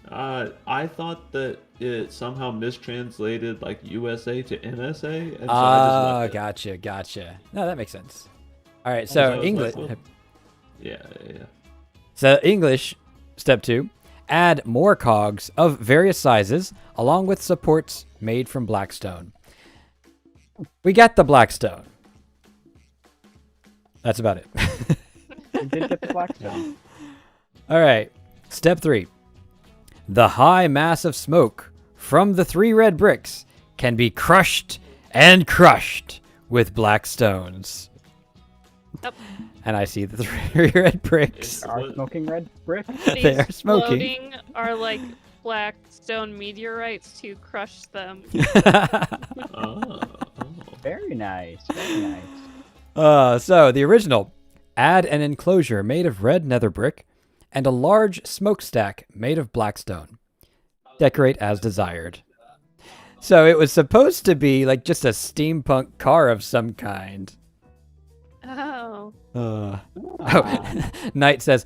Speaker 3: I thought that it somehow mistranslated like USA to NSA, and so I just left it.
Speaker 1: Gotcha. No, that makes sense. All right,
Speaker 3: So I
Speaker 1: so
Speaker 3: was
Speaker 1: English.
Speaker 3: like, well, Yeah.
Speaker 1: So English, step 2, add more cogs of various sizes along with supports made from blackstone. We got the blackstone. That's about it.
Speaker 5: We did get the blackstone.
Speaker 1: All right, step 3. The high mass of smoke from the 3 red bricks can be crushed and crushed with black stones.
Speaker 2: Yep.
Speaker 1: And I see the 3 red bricks.
Speaker 5: Are
Speaker 3: What-
Speaker 5: smoking red brick?
Speaker 2: These
Speaker 1: They are smoking.
Speaker 2: floating are like black stone meteorites to crush them.
Speaker 3: Oh.
Speaker 5: Very nice. Very nice.
Speaker 1: So the original, add an enclosure made of red nether brick and a large smokestack made of blackstone. Decorate as desired. So it was supposed to be like just a steampunk car of some kind.
Speaker 2: Oh.
Speaker 5: Ah.
Speaker 1: Knight says,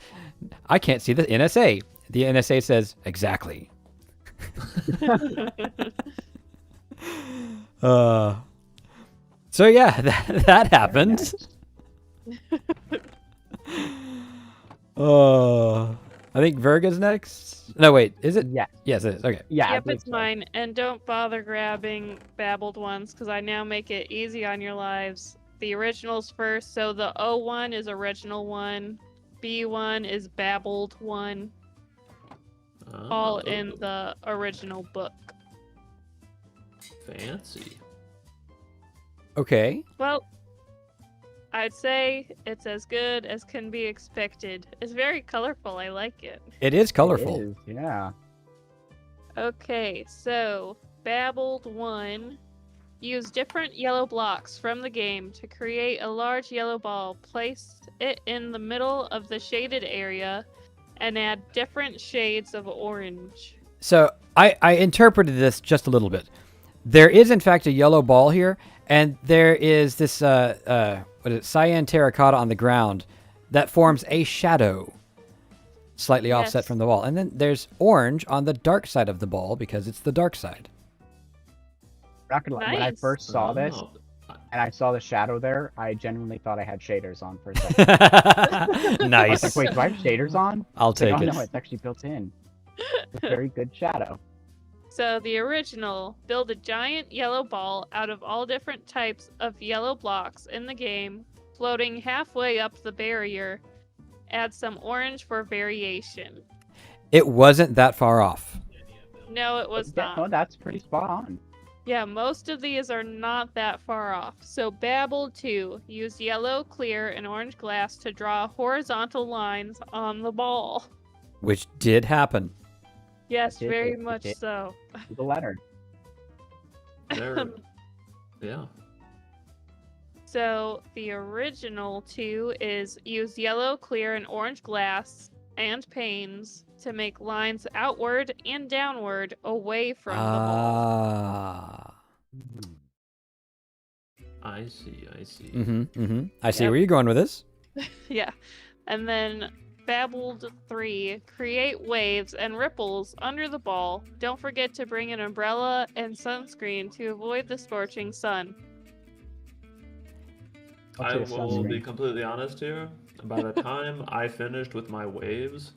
Speaker 1: I can't see the NSA. The NSA says, exactly. So yeah, that happened.
Speaker 5: Very nice.
Speaker 1: I think Virga's next. No, wait, is it?
Speaker 5: Yeah.
Speaker 1: Yes, it is. Okay.
Speaker 5: Yeah. I
Speaker 2: Yep,
Speaker 5: believe
Speaker 2: it's
Speaker 5: so.
Speaker 2: mine. And don't bother grabbing babbled ones because I now make it easy on your lives. The originals first. So the O1 is original one. B1 is babbled one. All in
Speaker 3: Oh,
Speaker 2: the original book.
Speaker 3: fancy.
Speaker 1: Okay.
Speaker 2: Well, I'd say it's as good as can be expected. It's very colorful. I like it.
Speaker 1: It is
Speaker 5: It
Speaker 1: colorful.
Speaker 5: is, yeah.
Speaker 2: Okay, so Babbled 1. Use different yellow blocks from the game to create a large yellow ball. Place it in the middle of the shaded area and add different shades of orange.
Speaker 1: So I interpreted this just a little bit. There is in fact a yellow ball here, and there is this what is it, cyan terracotta on the ground that forms a shadow, slightly offset
Speaker 2: Yes.
Speaker 1: from the wall. And then there's orange on the dark side of the ball because it's the dark side.
Speaker 5: Not gonna lie, when I
Speaker 2: Nice.
Speaker 5: first saw this
Speaker 3: Oh,
Speaker 5: and I saw the shadow there, I genuinely thought I had shaders on for a second. I was
Speaker 1: Nice.
Speaker 5: like, wait, do I have shaders on?
Speaker 1: I'll
Speaker 5: It's like,
Speaker 1: take
Speaker 5: oh
Speaker 1: it.
Speaker 5: no, it's actually built in. It's a very good shadow.
Speaker 2: So the original, build a giant yellow ball out of all different types of yellow blocks in the game, floating halfway up the barrier. Add some orange for variation.
Speaker 1: It wasn't that far off.
Speaker 2: No, it was
Speaker 5: Yeah, no,
Speaker 2: not.
Speaker 5: that's pretty spot on.
Speaker 2: Yeah, most of these are not that far off. So Babel 2, use yellow, clear, and orange glass to draw horizontal lines on the ball.
Speaker 1: Which did happen.
Speaker 2: Yes,
Speaker 5: did,
Speaker 2: very
Speaker 5: it
Speaker 2: much
Speaker 5: did.
Speaker 2: so.
Speaker 5: The letter.
Speaker 3: there. Yeah.
Speaker 2: So the original 2 is use yellow, clear, and orange glass and panes to make lines outward and downward away from the ball.
Speaker 1: Ah.
Speaker 3: I see. I see.
Speaker 1: I see
Speaker 2: Yep.
Speaker 1: where you're going with this.
Speaker 2: Yeah. And then Babbled 3, create waves and ripples under the ball. Don't forget to bring an umbrella and sunscreen to avoid the scorching sun.
Speaker 5: What's
Speaker 3: I
Speaker 5: your
Speaker 3: will be
Speaker 5: sunscreen?
Speaker 3: completely honest here. By the time I finished with my waves,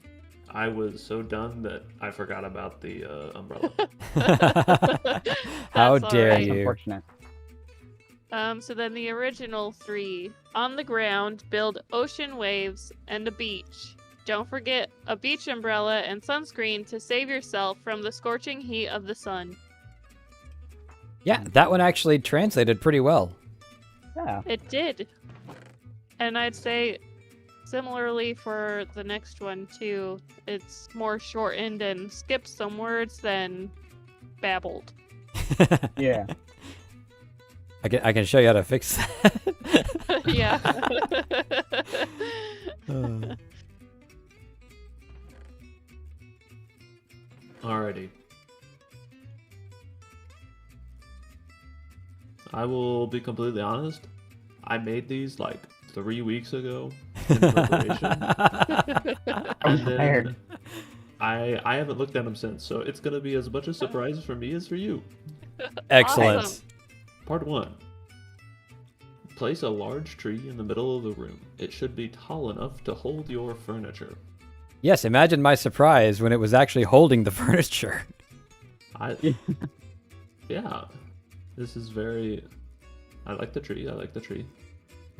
Speaker 3: I was so done that I forgot about the umbrella.
Speaker 1: How
Speaker 2: That's
Speaker 1: dare
Speaker 2: alright.
Speaker 1: you?
Speaker 5: Unfortunate.
Speaker 2: So then the original 3, on the ground, build ocean waves and a beach. Don't forget a beach umbrella and sunscreen to save yourself from the scorching heat of the sun.
Speaker 1: Yeah, that one actually translated pretty well.
Speaker 5: Yeah.
Speaker 2: It did. And I'd say similarly for the next one too. It's more shortened and skips some words than babbled.
Speaker 5: Yeah.
Speaker 1: I can show you how to fix that.
Speaker 2: Yeah.
Speaker 3: Alrighty. I will be completely honest. I made these like 3 weeks ago in preparation.
Speaker 5: I was
Speaker 3: And
Speaker 5: prepared.
Speaker 3: then I haven't looked at them since, so it's gonna be as much a surprise for me as for you.
Speaker 1: Excellent.
Speaker 2: Awesome.
Speaker 3: Part 1. Place a large tree in the middle of the room. It should be tall enough to hold your furniture.
Speaker 1: Yes, imagine my surprise when it was actually holding the furniture.
Speaker 3: Yeah. This is very... I like the tree. I like the tree.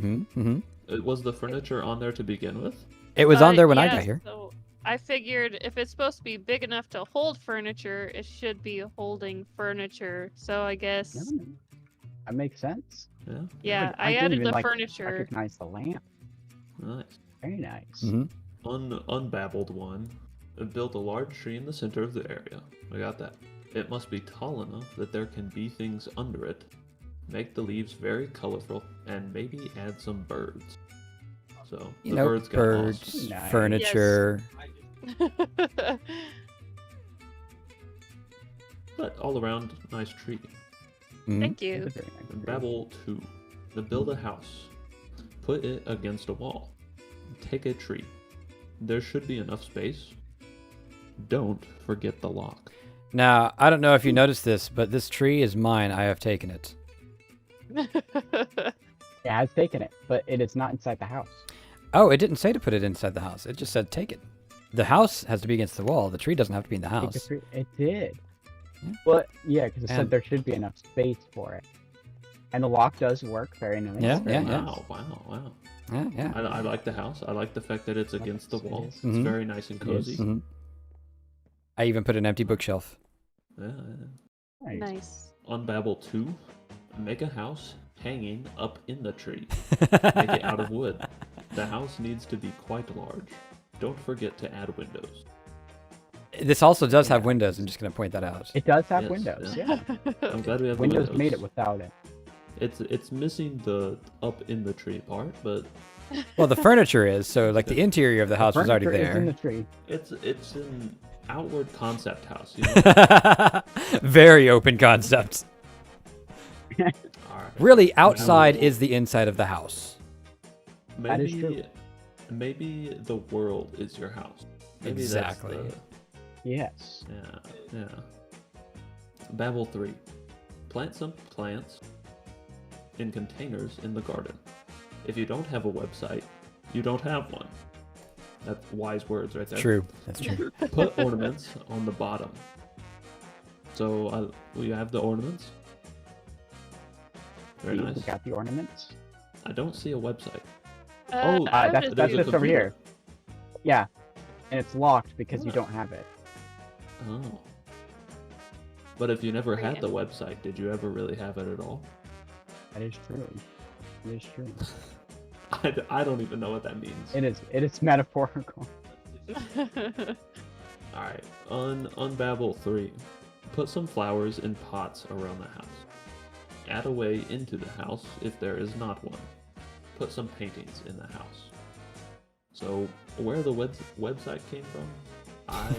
Speaker 1: Mm-hmm.
Speaker 3: Was the furniture on there to begin with?
Speaker 1: It was on there when I
Speaker 2: yeah,
Speaker 1: got here.
Speaker 2: So I figured if it's supposed to be big enough to hold furniture, it should be holding furniture. So I guess,
Speaker 5: Yeah, that makes sense.
Speaker 3: Yeah.
Speaker 2: yeah,
Speaker 5: Like,
Speaker 2: I
Speaker 5: didn't
Speaker 2: added
Speaker 5: even,
Speaker 2: the
Speaker 5: like,
Speaker 2: furniture.
Speaker 5: recognize the lamp.
Speaker 3: Nice.
Speaker 5: Very nice.
Speaker 1: Mm-hmm.
Speaker 3: Unbabbled one. Build a large tree in the center of the area. We got that. It must be tall enough that there can be things under it. Make the leaves very colorful and maybe add some birds. So
Speaker 1: You
Speaker 3: the
Speaker 1: know,
Speaker 3: birds got
Speaker 1: birds,
Speaker 3: lost.
Speaker 5: Nice.
Speaker 1: furniture.
Speaker 3: But all around, nice tree.
Speaker 1: Mhm.
Speaker 2: Thank
Speaker 5: That's
Speaker 2: you.
Speaker 5: a very nice tree.
Speaker 3: Babel 2. To build a house. Put it against a wall. Take a tree. There should be enough space. Don't forget the lock.
Speaker 1: Now, I don't know if you noticed this, but this tree is mine. I have taken it.
Speaker 5: It has taken it, but it is not inside the house.
Speaker 1: Oh, it didn't say to put it inside the house. It just said take it. the house has to be against the wall. The tree doesn't have to be in the
Speaker 5: Take a
Speaker 1: house.
Speaker 5: tree- It did.
Speaker 1: Yeah.
Speaker 5: Well, yeah, because it said
Speaker 1: And-
Speaker 5: there should be enough space for it. And the lock does work. Very nice.
Speaker 1: Yeah,
Speaker 5: very
Speaker 1: yeah.
Speaker 5: nice.
Speaker 3: Wow.
Speaker 1: Yeah.
Speaker 3: I like the house. I like the fact that it's against the wall.
Speaker 5: Yes.
Speaker 3: It's
Speaker 1: Mhm.
Speaker 3: very nice and cozy.
Speaker 5: Yes.
Speaker 1: hmm I even put an empty bookshelf.
Speaker 3: Yeah.
Speaker 5: Nice.
Speaker 2: Nice.
Speaker 3: On Babel 2, make a house hanging up in the tree. Make it out of wood. The house needs to be quite large. Don't forget to add windows.
Speaker 1: This also does have windows. I'm just going to point that out.
Speaker 5: It does have
Speaker 3: Yes,
Speaker 5: windows.
Speaker 3: yeah.
Speaker 5: Yeah.
Speaker 3: I'm glad we have the
Speaker 5: Windows
Speaker 3: windows.
Speaker 5: made it without it.
Speaker 3: It's missing the up in the tree part, but
Speaker 1: Well, the furniture is, so like the interior of the house was already
Speaker 5: Furniture is in the
Speaker 1: there.
Speaker 5: tree.
Speaker 3: it's an outward concept house. You know?
Speaker 1: Very open concept.
Speaker 3: All right.
Speaker 1: Really, outside is the inside of the house.
Speaker 5: That is
Speaker 3: Maybe
Speaker 5: true.
Speaker 3: maybe the world is your house. Maybe that's
Speaker 1: Exactly.
Speaker 5: Yes.
Speaker 3: Yeah. Babel 3. Plant some plants in containers in the garden. If you don't have a website, you don't have one. That's wise words right there.
Speaker 1: True. That's true.
Speaker 3: Put ornaments on the bottom. So we have the ornaments. Very
Speaker 5: We
Speaker 3: nice.
Speaker 5: got the ornaments.
Speaker 3: I don't see a website.
Speaker 2: Uh,
Speaker 3: Oh,
Speaker 2: I have
Speaker 5: That's
Speaker 2: it
Speaker 3: there's
Speaker 2: too.
Speaker 3: a
Speaker 5: this over here.
Speaker 3: computer.
Speaker 5: Yeah. And it's locked because you
Speaker 3: Ah.
Speaker 5: don't have it.
Speaker 3: Oh. But if you never
Speaker 2: Bring
Speaker 3: had
Speaker 2: it
Speaker 3: the website, did you ever really have it at all?
Speaker 5: That is true. It is true.
Speaker 3: I don't even know what that means.
Speaker 5: It is. It is metaphorical.
Speaker 3: Alright, on Babel 3, put some flowers in pots around the house. Add a way into the house if there is not one. Put some paintings in the house. So, where the website came from, I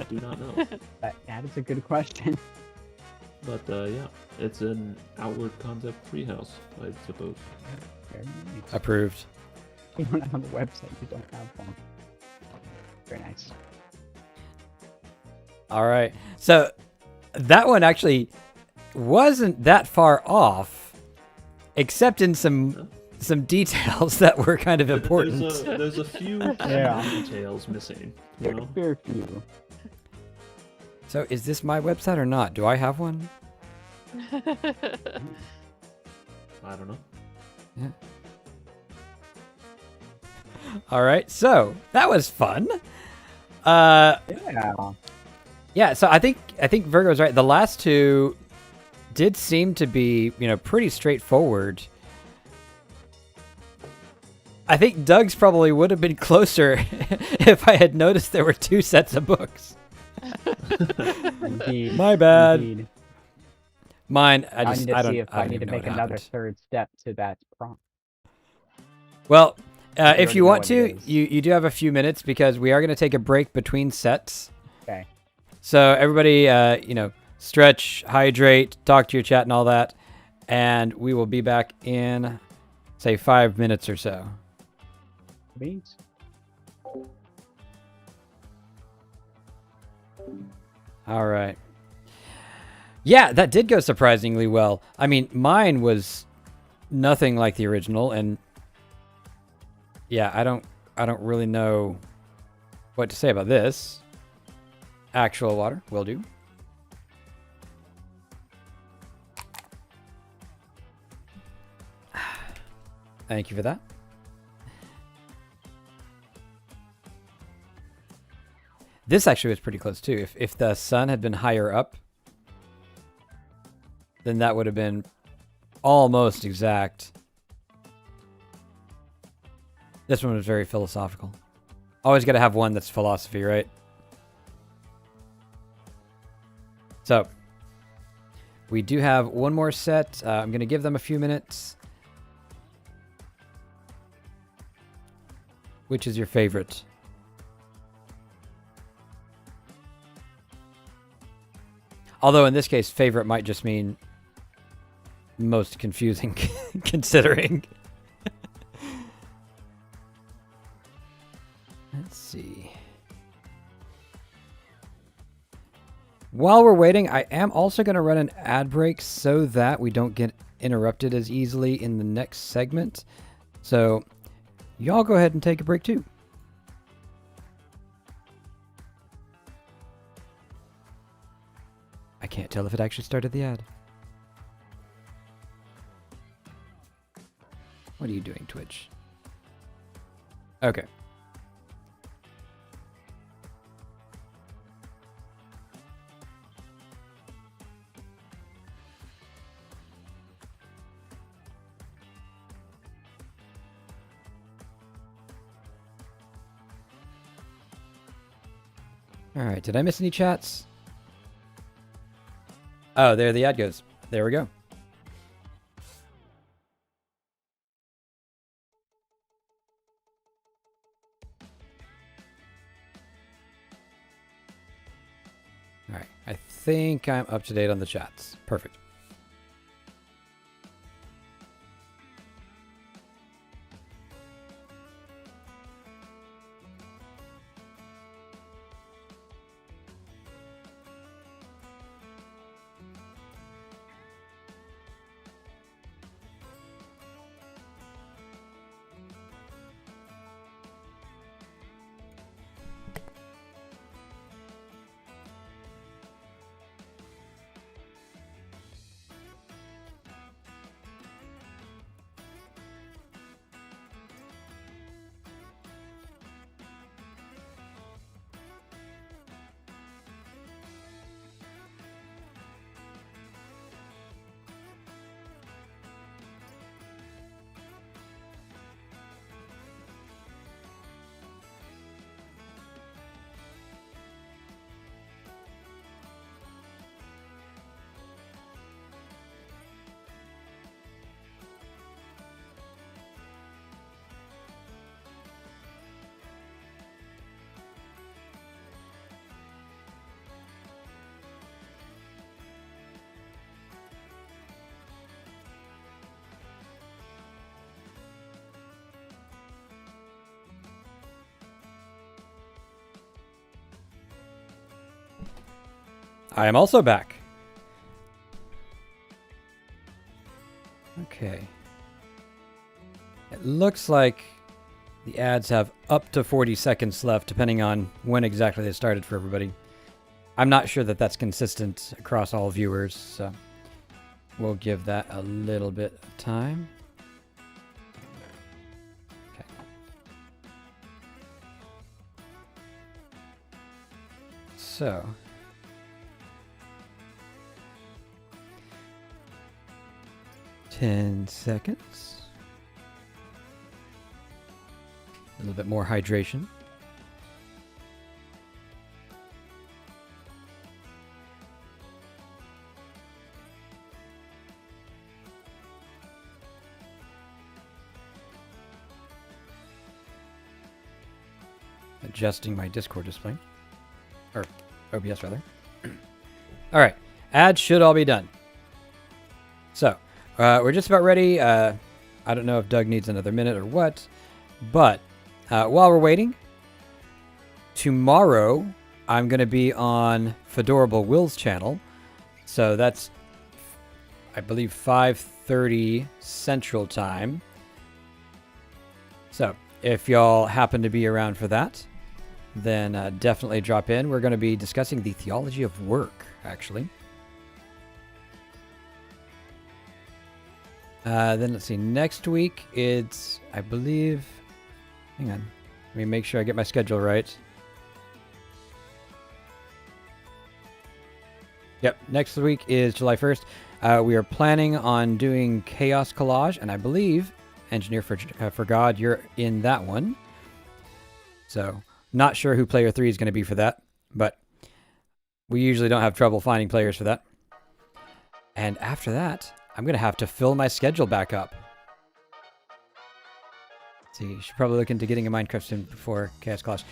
Speaker 3: do not know.
Speaker 5: That is a good question.
Speaker 3: But yeah, it's an outward concept treehouse, I suppose.
Speaker 5: Very nice.
Speaker 1: Approved.
Speaker 5: You don't have a website. You don't have one. Very nice.
Speaker 1: All right. So that one actually wasn't that far off, except in some details that were kind of important.
Speaker 3: There's a few
Speaker 5: Yeah.
Speaker 3: details missing. You know?
Speaker 5: Very few.
Speaker 1: So is this my website or not? Do I have one?
Speaker 3: I don't know.
Speaker 1: All right. So that was fun.
Speaker 5: Yeah.
Speaker 1: Yeah. So I think Virgo's right. The last two did seem to be, pretty straightforward. I think Doug's probably would have been closer if I had noticed there were two sets of books.
Speaker 5: Indeed.
Speaker 1: My bad.
Speaker 5: Indeed.
Speaker 1: Mine,
Speaker 5: I need to
Speaker 1: I don't,
Speaker 5: see if
Speaker 1: I
Speaker 5: I
Speaker 1: don't
Speaker 5: need to
Speaker 1: even know
Speaker 5: make
Speaker 1: what
Speaker 5: another
Speaker 1: happened.
Speaker 5: third step to that prompt.
Speaker 1: Well,
Speaker 5: You
Speaker 1: if
Speaker 5: already
Speaker 1: you
Speaker 5: know
Speaker 1: want
Speaker 5: what
Speaker 1: to,
Speaker 5: it is.
Speaker 1: you do have a few minutes because we are going to take a break between sets.
Speaker 5: Okay.
Speaker 1: So everybody, stretch, hydrate, talk to your chat and all that. And we will be back in, say, 5 minutes or so.
Speaker 5: Beans.
Speaker 1: All right. Yeah, that did go surprisingly well. I mean, mine was nothing like the original, and yeah, I don't really know what to say about this. Actual water will do. Thank you for that. This actually was pretty close too. If the sun had been higher up, then that would have been almost exact. This one was very philosophical. Always got to have one that's philosophy, right? So, we do have one more set. I'm going to give them a few minutes. Which is your favorite? Although in this case, favorite might just mean most confusing, considering. Let's see. While we're waiting, I am also going to run an ad break so that we don't get interrupted as easily in the next segment. So, y'all go ahead and take a break too. I can't tell if it actually started the ad. What are you doing, Twitch? Okay. All right, did I miss any chats? Oh, there the ad goes. There we go. All right, I think I'm up to date on the chats. Perfect. I am also back. Okay. It looks like the ads have up to 40 seconds left, depending on when exactly they started for everybody. I'm not sure that that's consistent across all viewers, so we'll give that a little bit of time. Okay. So... 10 seconds. A little bit more hydration. Adjusting my Discord display. Or OBS, rather. All right. Ads should all be done. So, we're just about ready. I don't know if Doug needs another minute or what, but while we're waiting, tomorrow I'm going to be on Fedorable Will's channel. So that's, I believe, 5:30 Central Time. So if y'all happen to be around for that, then definitely drop in. We're going to be discussing the theology of work, actually. Then let's see, next week it's, I believe, hang on, let me make sure I get my schedule right. Yep, next week is July 1st. We are planning on doing Chaos Collage, and I believe Engineer for God, you're in that one. So, not sure who player 3 is going to be for that, but we usually don't have trouble finding players for that. And after that, I'm going to have to fill my schedule back up. Let's see, should probably look into getting a Minecraft sim before Chaos Collage.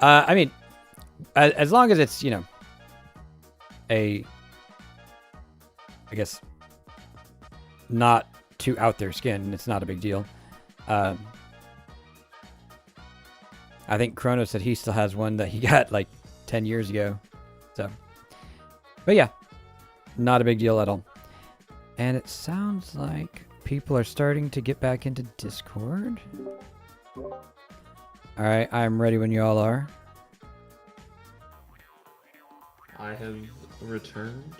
Speaker 1: I mean, as long as it's, you know, I guess, not too out there skin, it's not a big deal. I think Chrono said he still has one that he got like 10 years ago. So, but yeah, not a big deal at all. And it sounds like people are starting to get back into Discord. Alright, I'm ready when you all are.
Speaker 3: I have returned.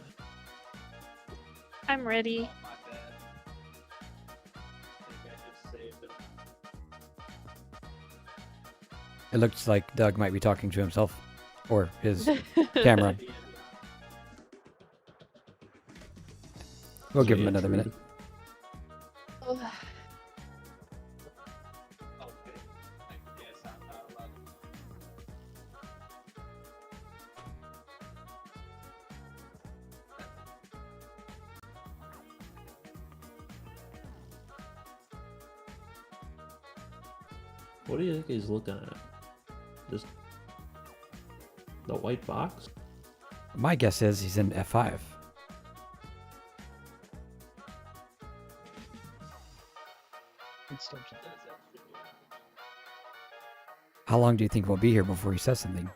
Speaker 2: I'm ready.
Speaker 4: My bad. I think I just saved it.
Speaker 1: It looks like Doug might be talking to himself or his camera. We'll give him another minute.
Speaker 2: Ugh.
Speaker 4: Okay. I guess I'm not allowed.
Speaker 3: What do you think he's looking at? Just the white box?
Speaker 1: My guess is he's in F5. How long do you think we'll be here before he says something?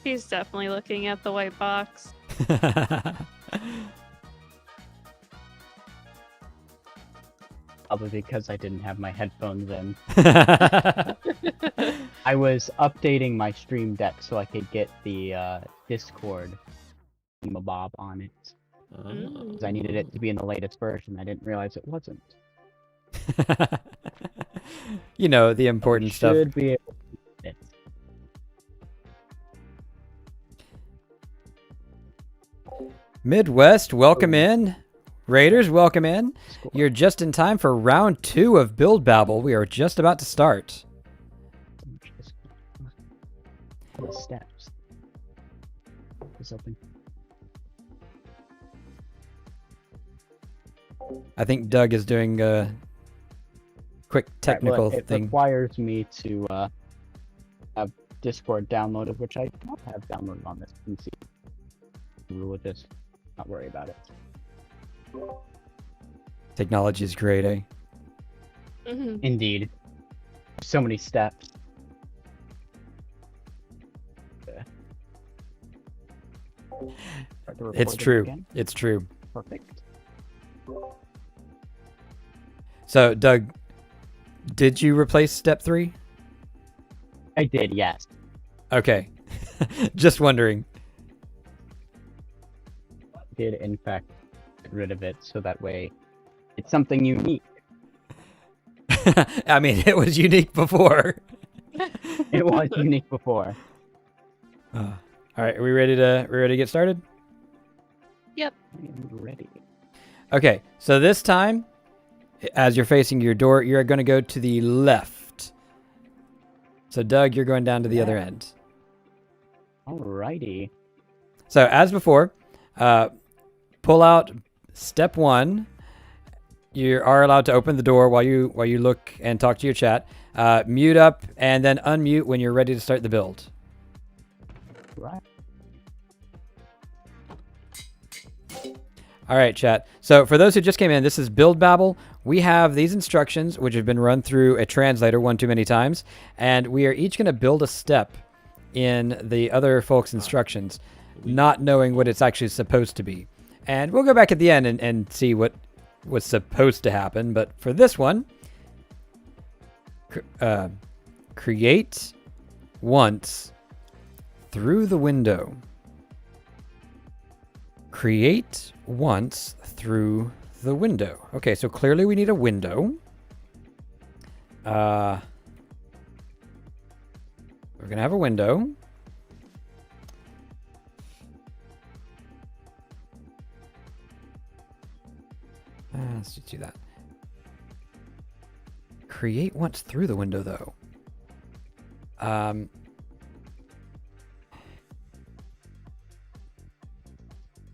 Speaker 2: He's definitely looking at the white box.
Speaker 5: Probably because I didn't have my headphones in. I was updating my Stream Deck so I could get the Discord Bob on it. Because I needed it to be in the latest version. I didn't realize it wasn't.
Speaker 1: You know, the important stuff.
Speaker 5: Should be able to do it.
Speaker 1: Midwest, welcome in. Raiders, welcome in. You're just in time for round 2 of Build Babble. We are just about to start.
Speaker 5: The steps. It's open.
Speaker 1: I think Doug is doing a quick technical
Speaker 5: it
Speaker 1: thing.
Speaker 5: requires me to have Discord downloaded, which I don't have downloaded on this PC. We'll just not worry about it.
Speaker 1: Technology is great, eh?
Speaker 2: Mhm.
Speaker 5: Indeed. So many steps. Start the
Speaker 1: It's
Speaker 5: recording
Speaker 1: true.
Speaker 5: again.
Speaker 1: It's true.
Speaker 5: Perfect.
Speaker 1: So, Doug, did you replace step 3?
Speaker 5: I did, yes.
Speaker 1: Okay. Just wondering.
Speaker 5: Did in fact get rid of it so that way it's something unique.
Speaker 1: I mean, it was unique before.
Speaker 5: It was unique before.
Speaker 1: All right, are we ready to get started?
Speaker 2: Yep.
Speaker 5: I am ready.
Speaker 1: Okay, so this time, as you're facing your door, you're going to go to the left. So, Doug, you're going down to the other end.
Speaker 5: Alrighty.
Speaker 1: So, as before, pull out step 1. You are allowed to open the door while you look and talk to your chat. Mute up and then unmute when you're ready to start the build.
Speaker 5: Right.
Speaker 1: All right, chat. So for those who just came in, this is Build Babble. We have these instructions, which have been run through a translator one too many times, and we are each going to build a step in the other folks' instructions, not knowing what it's actually supposed to be. And we'll go back at the end and see what was supposed to happen. But for this one, create once through the window. Create once through the window. Okay, so clearly we need a window. We're going to have a window. Let's just do that. Create once through the window, though.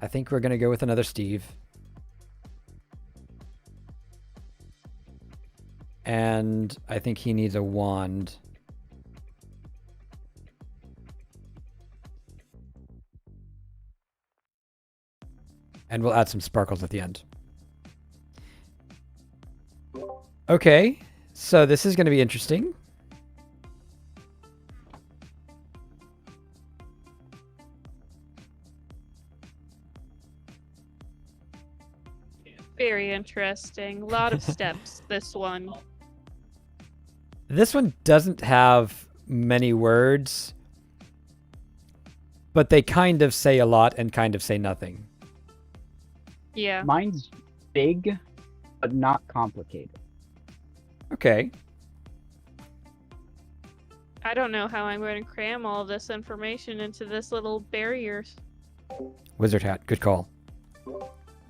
Speaker 1: I think we're going to go with another Steve. And I think he needs a wand. And we'll add some sparkles at the end. Okay, so this is going to be interesting.
Speaker 2: Very interesting. A lot of steps, this one.
Speaker 1: This one doesn't have many words, but they kind of say a lot and kind of say nothing.
Speaker 2: Yeah.
Speaker 5: Mine's big, but not complicated.
Speaker 1: Okay.
Speaker 2: I don't know how I'm going to cram all of this information into this little barrier.
Speaker 1: Wizard hat. Good call.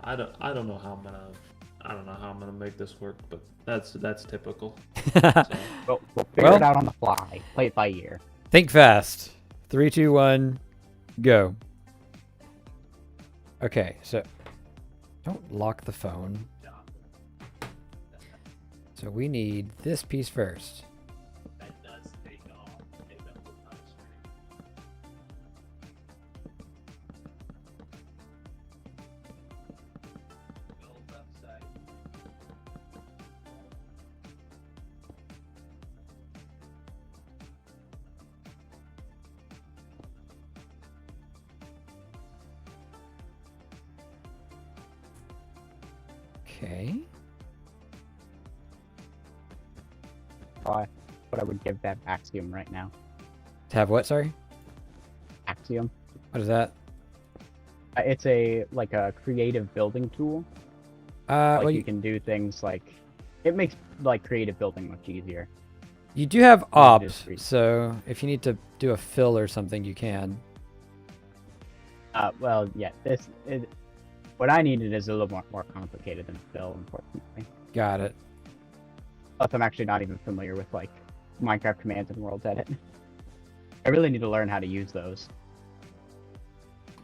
Speaker 3: I don't know how I'm gonna make this work, but that's typical. So,
Speaker 5: We'll figure
Speaker 1: Well-
Speaker 5: it out on the fly. Play it by ear.
Speaker 1: Think fast. 3, 2, 1, go. Okay, so don't lock the phone. So we need this piece first.
Speaker 4: That does take off a bit of time screen. Build website.
Speaker 1: Okay.
Speaker 5: What I would give that axiom right now.
Speaker 1: To have what, sorry?
Speaker 5: Axiom.
Speaker 1: What is that?
Speaker 5: It's a creative building tool.
Speaker 1: Well,
Speaker 5: You can do things like it makes like creative building much easier.
Speaker 1: you do have
Speaker 5: is
Speaker 1: ops,
Speaker 5: free.
Speaker 1: so if you need to do a fill or something, you can.
Speaker 5: Well, yeah. What I needed is a little more complicated than fill, unfortunately.
Speaker 1: Got it.
Speaker 5: Plus, I'm actually not even familiar with like Minecraft commands and world edit. I really need to learn how to use those.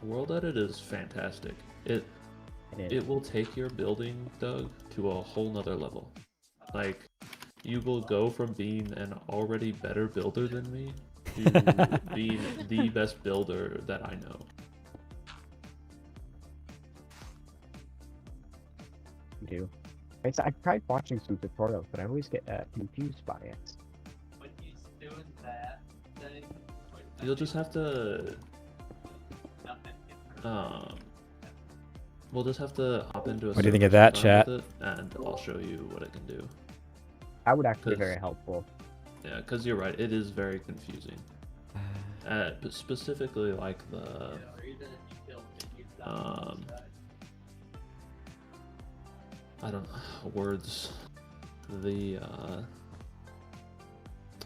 Speaker 3: World Edit is fantastic. It will take your building, Doug, to a whole nother level. Like, you will go from being an already better builder than me to being the best builder that I know.
Speaker 5: Do. I've tried watching some tutorials, but I always get confused by it.
Speaker 4: When he's doing that thing,
Speaker 3: You'll just have to, we'll just have to hop into a
Speaker 1: What do you think of
Speaker 3: server
Speaker 1: that,
Speaker 3: sometime
Speaker 1: chat?
Speaker 3: with it, and I'll show you what it can do.
Speaker 5: That would actually be
Speaker 3: 'Cause-
Speaker 5: very helpful.
Speaker 3: Yeah, because you're right, it is very confusing. But specifically, like the
Speaker 4: or even if you build minions on the side.
Speaker 3: I don't know, words.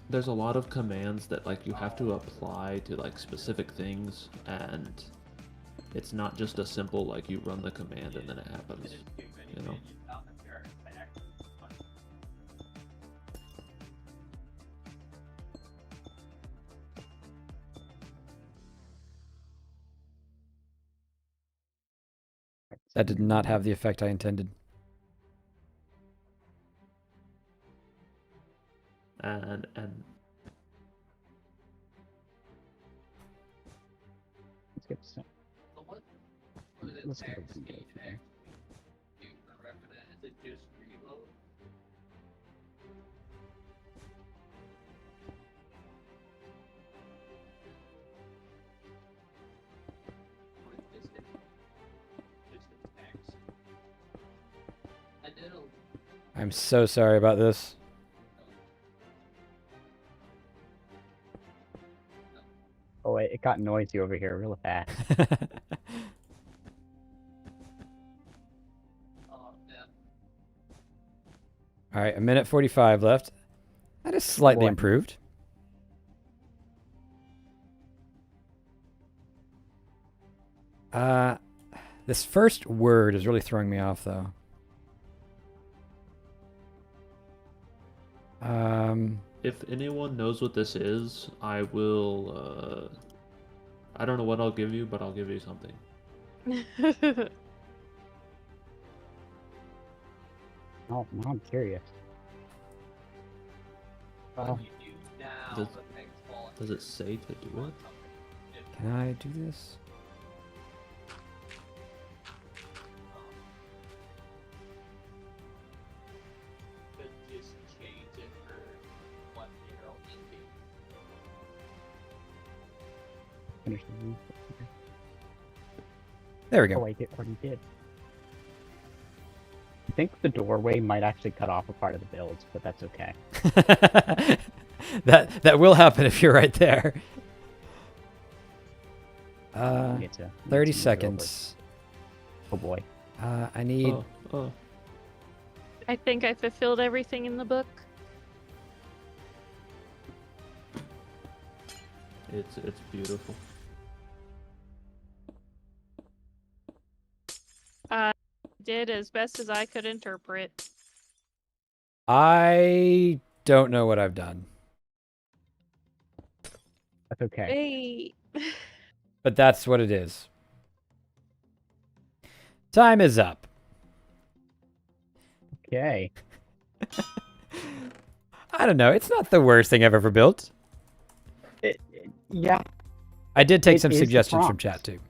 Speaker 3: There's a lot of commands that like you have to apply to like specific things, and it's not just a simple like you run the command and then it happens. You know.
Speaker 1: That did not have the effect I intended.
Speaker 3: And
Speaker 5: Let's get some.
Speaker 4: So what would it
Speaker 5: Let's go
Speaker 4: actually
Speaker 5: with some data there.
Speaker 4: do correct for that? Is it just reload? Or is it just a text? I did a
Speaker 1: I'm so sorry about this.
Speaker 5: Oh, it got noisy over here real fast.
Speaker 4: yeah.
Speaker 1: All right, 1:45 left. That is slightly
Speaker 5: What?
Speaker 1: improved. This first word is really throwing me off, though.
Speaker 3: if anyone knows what this is, I will. I don't know what I'll give you, but I'll give you something.
Speaker 5: Oh, now I'm curious.
Speaker 4: What
Speaker 5: Oh,
Speaker 4: you do now,
Speaker 3: Does-
Speaker 4: the things fall
Speaker 3: Does it say to do it?
Speaker 1: Can I do this?
Speaker 4: Could just change it for what you're thinking.
Speaker 5: finish the roof.
Speaker 1: There we
Speaker 5: Oh,
Speaker 1: go.
Speaker 5: I already did. I think the doorway might actually cut off a part of the builds, but that's okay.
Speaker 1: that will happen if you're right there.
Speaker 5: I need to
Speaker 1: 30
Speaker 5: move it over.
Speaker 1: seconds.
Speaker 5: Oh boy.
Speaker 1: I need.
Speaker 3: Oh.
Speaker 2: I think I fulfilled everything in the book.
Speaker 3: It's beautiful.
Speaker 2: Did as best as I could interpret.
Speaker 1: I don't know what I've done,
Speaker 5: That's okay.
Speaker 2: Hey.
Speaker 1: but that's what it is. Time is up.
Speaker 5: Okay.
Speaker 1: I don't know. It's not the worst thing I've ever built.
Speaker 5: Yeah.
Speaker 1: I did take
Speaker 5: It
Speaker 1: some
Speaker 5: is the
Speaker 1: suggestions from
Speaker 5: prompt.
Speaker 1: chat too.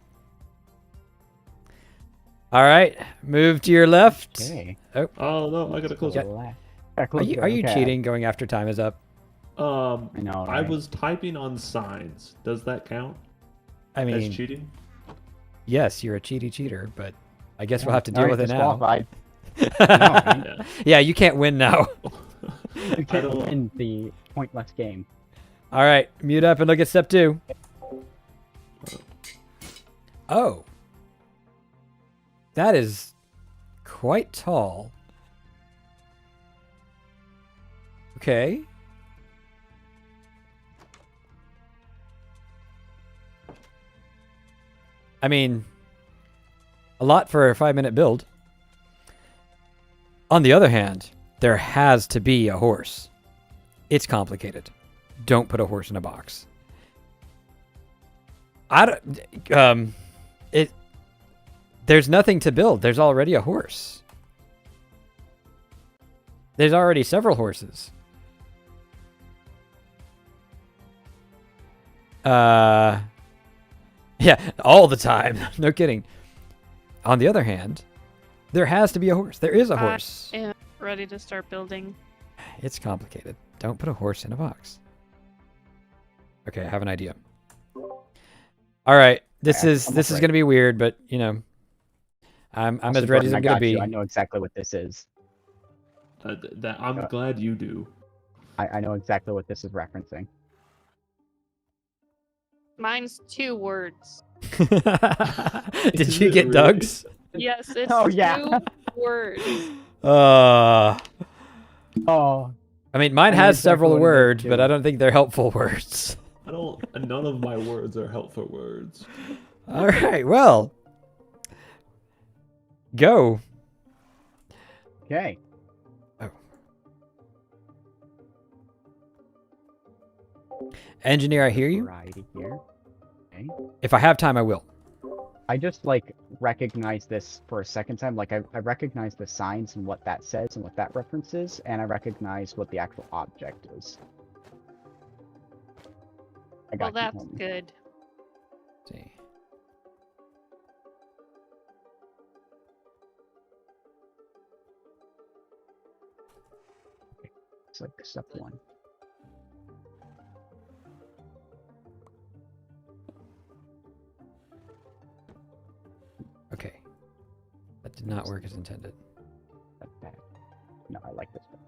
Speaker 1: All right, move to your left.
Speaker 5: Okay.
Speaker 3: Oh no, I gotta close it.
Speaker 1: Are you cheating going after time is up?
Speaker 5: I know.
Speaker 3: I
Speaker 5: Right?
Speaker 3: was typing on signs. Does that count
Speaker 1: I
Speaker 3: as
Speaker 1: mean,
Speaker 3: cheating?
Speaker 1: yes, you're a cheater, but I guess we'll
Speaker 5: Yeah.
Speaker 1: have to deal
Speaker 5: Alright,
Speaker 1: with it now.
Speaker 5: disqualified.
Speaker 3: Yeah.
Speaker 1: Yeah, you can't win now.
Speaker 5: You can't
Speaker 3: don't-
Speaker 5: win the pointless game.
Speaker 1: All right, mute up and look at step 2. Oh. That is quite tall. Okay. I mean, a lot for a 5-minute build. On the other hand, there has to be a horse. It's complicated. Don't put a horse in a box. There's nothing to build. There's already a horse. There's already several horses. Yeah, all the time. No kidding. On the other hand, there has to be a horse. There is a horse.
Speaker 2: I am ready to start building.
Speaker 1: It's complicated. Don't put a horse in a box. Okay, I have an idea. All right, this
Speaker 5: I'm
Speaker 1: is
Speaker 5: afraid.
Speaker 1: going to be weird, but you know, I'm
Speaker 5: Also,
Speaker 1: as ready as
Speaker 5: Jordan,
Speaker 1: I'm going to
Speaker 5: I got
Speaker 1: be.
Speaker 5: you. I know exactly what this is.
Speaker 3: I'm glad you do.
Speaker 5: I know exactly what this is referencing.
Speaker 2: Mine's 2 words.
Speaker 1: Did
Speaker 3: Is
Speaker 1: you
Speaker 3: it
Speaker 1: get
Speaker 3: really?
Speaker 1: Doug's?
Speaker 2: Yes, it's
Speaker 5: Oh, yeah.
Speaker 2: 2 words.
Speaker 1: Uh,
Speaker 5: Oh,
Speaker 1: I mean, mine
Speaker 5: I know
Speaker 1: has
Speaker 5: exactly
Speaker 1: several
Speaker 5: what it is,
Speaker 1: words, but
Speaker 5: too.
Speaker 1: I don't think they're helpful words.
Speaker 3: None of my words are helpful words.
Speaker 1: All right, well, go.
Speaker 5: okay.
Speaker 1: Engineer, I hear you.
Speaker 5: Variety here. Okay.
Speaker 1: If I have time, I will.
Speaker 5: I just like recognize this for a second time. Like I recognize the signs and what that says and what that references, and I recognize what the actual object is. I
Speaker 2: Well,
Speaker 5: got you,
Speaker 2: that's
Speaker 5: homie.
Speaker 2: good.
Speaker 1: Let's see.
Speaker 5: It's like step 1.
Speaker 1: Okay. That did not work as intended.
Speaker 5: Step that. No, I like this one.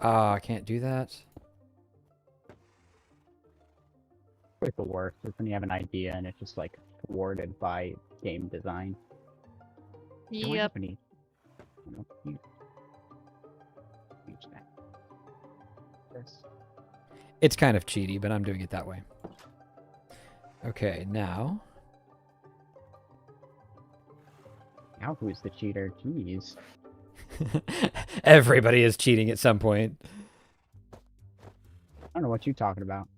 Speaker 1: Ah, I can't do that.
Speaker 5: It's the worst is when you have an idea and it's just like thwarted by game design. You don't
Speaker 2: Yep.
Speaker 5: have any- you know, use that. This.
Speaker 1: It's kind of cheaty, but I'm doing it that way. Okay, now.
Speaker 5: Now who's the cheater? Jeez.
Speaker 1: Everybody is cheating at some point.
Speaker 5: I don't know what you're talking about.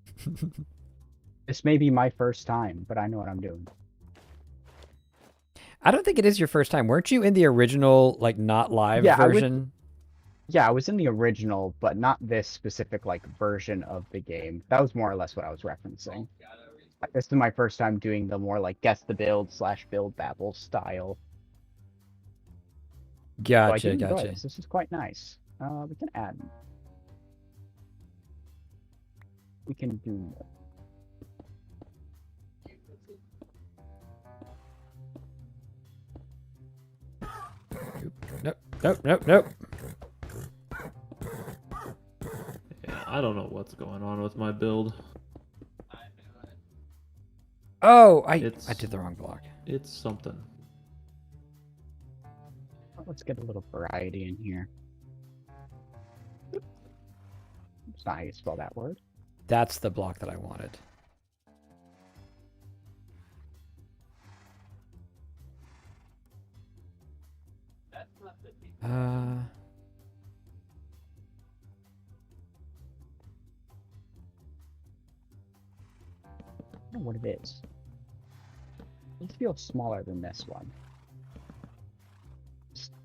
Speaker 5: This may be my first time, but I know what I'm doing.
Speaker 1: I don't think it is your first time. Weren't you in the original, like, not live
Speaker 5: Yeah, I was-
Speaker 1: version?
Speaker 5: Yeah, I was in the original, but not this specific like version of the game. That was more or less what I was referencing. This is my first time doing the more like guess the build / build Babel style. So I
Speaker 1: Gotcha,
Speaker 5: do enjoy
Speaker 1: gotcha.
Speaker 5: this. This is quite nice. We can add. We can do more.
Speaker 1: Nope, nope, nope, nope.
Speaker 3: Yeah, I don't know what's going on with my build.
Speaker 1: Oh, I
Speaker 3: It's-
Speaker 1: did the wrong block.
Speaker 3: It's something.
Speaker 5: Let's get a little variety in here. It's not how you spell that word.
Speaker 1: That's the block that I wanted.
Speaker 4: That's not the thing.
Speaker 5: I don't know what it is. It feels smaller than this one.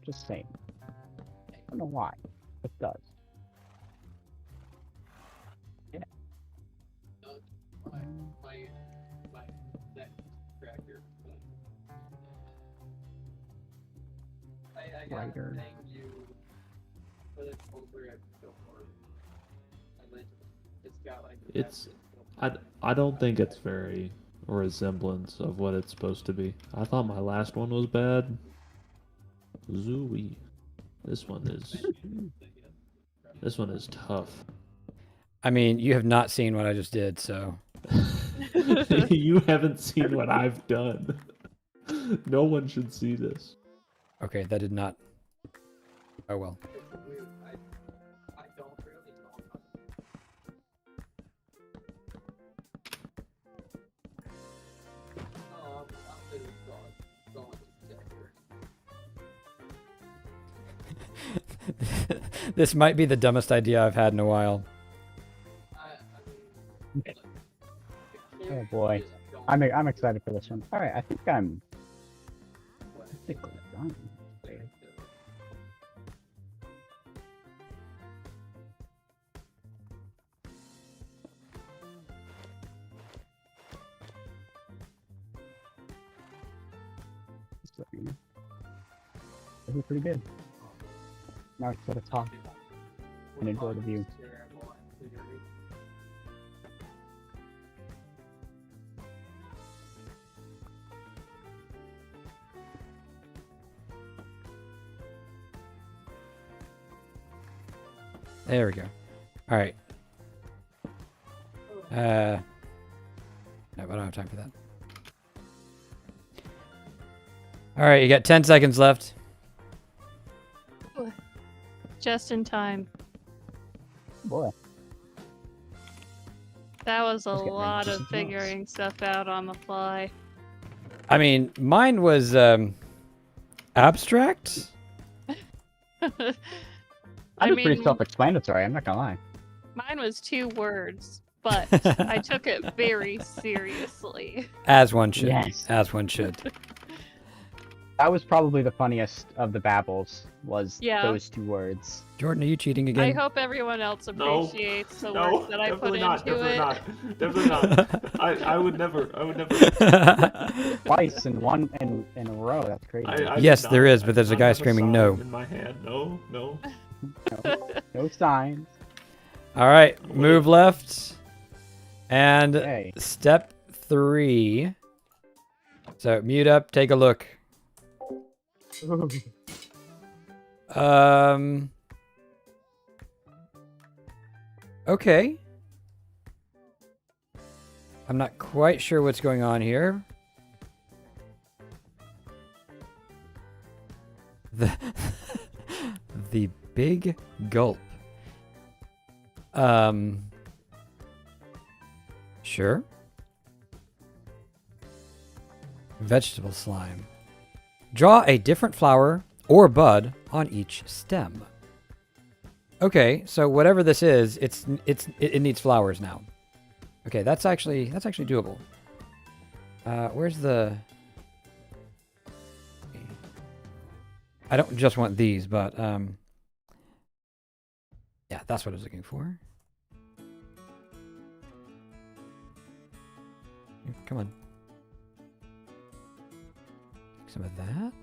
Speaker 5: Just saying. I don't know why. It does.
Speaker 4: My neck cracker. I got
Speaker 5: Lighter.
Speaker 4: thank you for the over at Billboard. It's got like the
Speaker 3: It's-
Speaker 4: best
Speaker 3: I don't think it's very a resemblance of what it's supposed to be. I thought my last one was bad. Zooey. This one is tough.
Speaker 1: I mean, you have not seen what I just did, so.
Speaker 3: You haven't seen what I've done. No one should see this.
Speaker 1: Okay, that did not. Oh well.
Speaker 4: It's weird. I don't really know. Oh, I'm really going to check here.
Speaker 1: This might be the dumbest idea I've had in a while.
Speaker 5: Oh boy. I'm excited for this one. All right, I think I'm basically done. So, this is pretty good. Now it's sort of talk and enjoy the view.
Speaker 1: There we go. All right. No, I don't have time for that. All right, you got 10 seconds left.
Speaker 2: Just in time.
Speaker 5: Boy,
Speaker 2: That was a
Speaker 5: Let's get ready
Speaker 2: lot
Speaker 5: for
Speaker 2: of
Speaker 5: something else.
Speaker 2: figuring stuff out on the fly.
Speaker 1: I mean, mine was abstract.
Speaker 5: that was pretty self-explanatory. I'm not gonna lie.
Speaker 2: mine was 2 words, but I took it very seriously.
Speaker 1: As one should.
Speaker 5: Yes.
Speaker 1: As one should.
Speaker 5: That was probably the funniest of the babbles. Was
Speaker 2: Yeah.
Speaker 5: those 2 words.
Speaker 1: Jordan, are you cheating
Speaker 2: I
Speaker 1: again?
Speaker 2: hope everyone else
Speaker 3: No.
Speaker 2: appreciates the
Speaker 3: No,
Speaker 2: work that I put
Speaker 3: definitely not.
Speaker 2: into
Speaker 3: Definitely
Speaker 2: it.
Speaker 3: not. Definitely not. I would never.
Speaker 5: Twice in in a row. That's crazy.
Speaker 3: I
Speaker 1: Yes,
Speaker 3: did
Speaker 1: there
Speaker 3: not.
Speaker 1: is, but there's a
Speaker 3: I
Speaker 1: guy
Speaker 3: have
Speaker 1: screaming
Speaker 3: sign
Speaker 1: no.
Speaker 3: In my hand. No.
Speaker 5: No, no signs.
Speaker 1: All right, move left. And
Speaker 5: Hey.
Speaker 1: step 3. So mute up, take a look. Okay. I'm not quite sure what's going on here. The the big gulp. Sure. Vegetable slime. Draw a different flower or bud on each stem. Okay, so whatever this is, it needs flowers now. Okay, that's actually doable. Where's the? I don't just want these, but yeah, that's what I was looking for. Come on. Take some of that.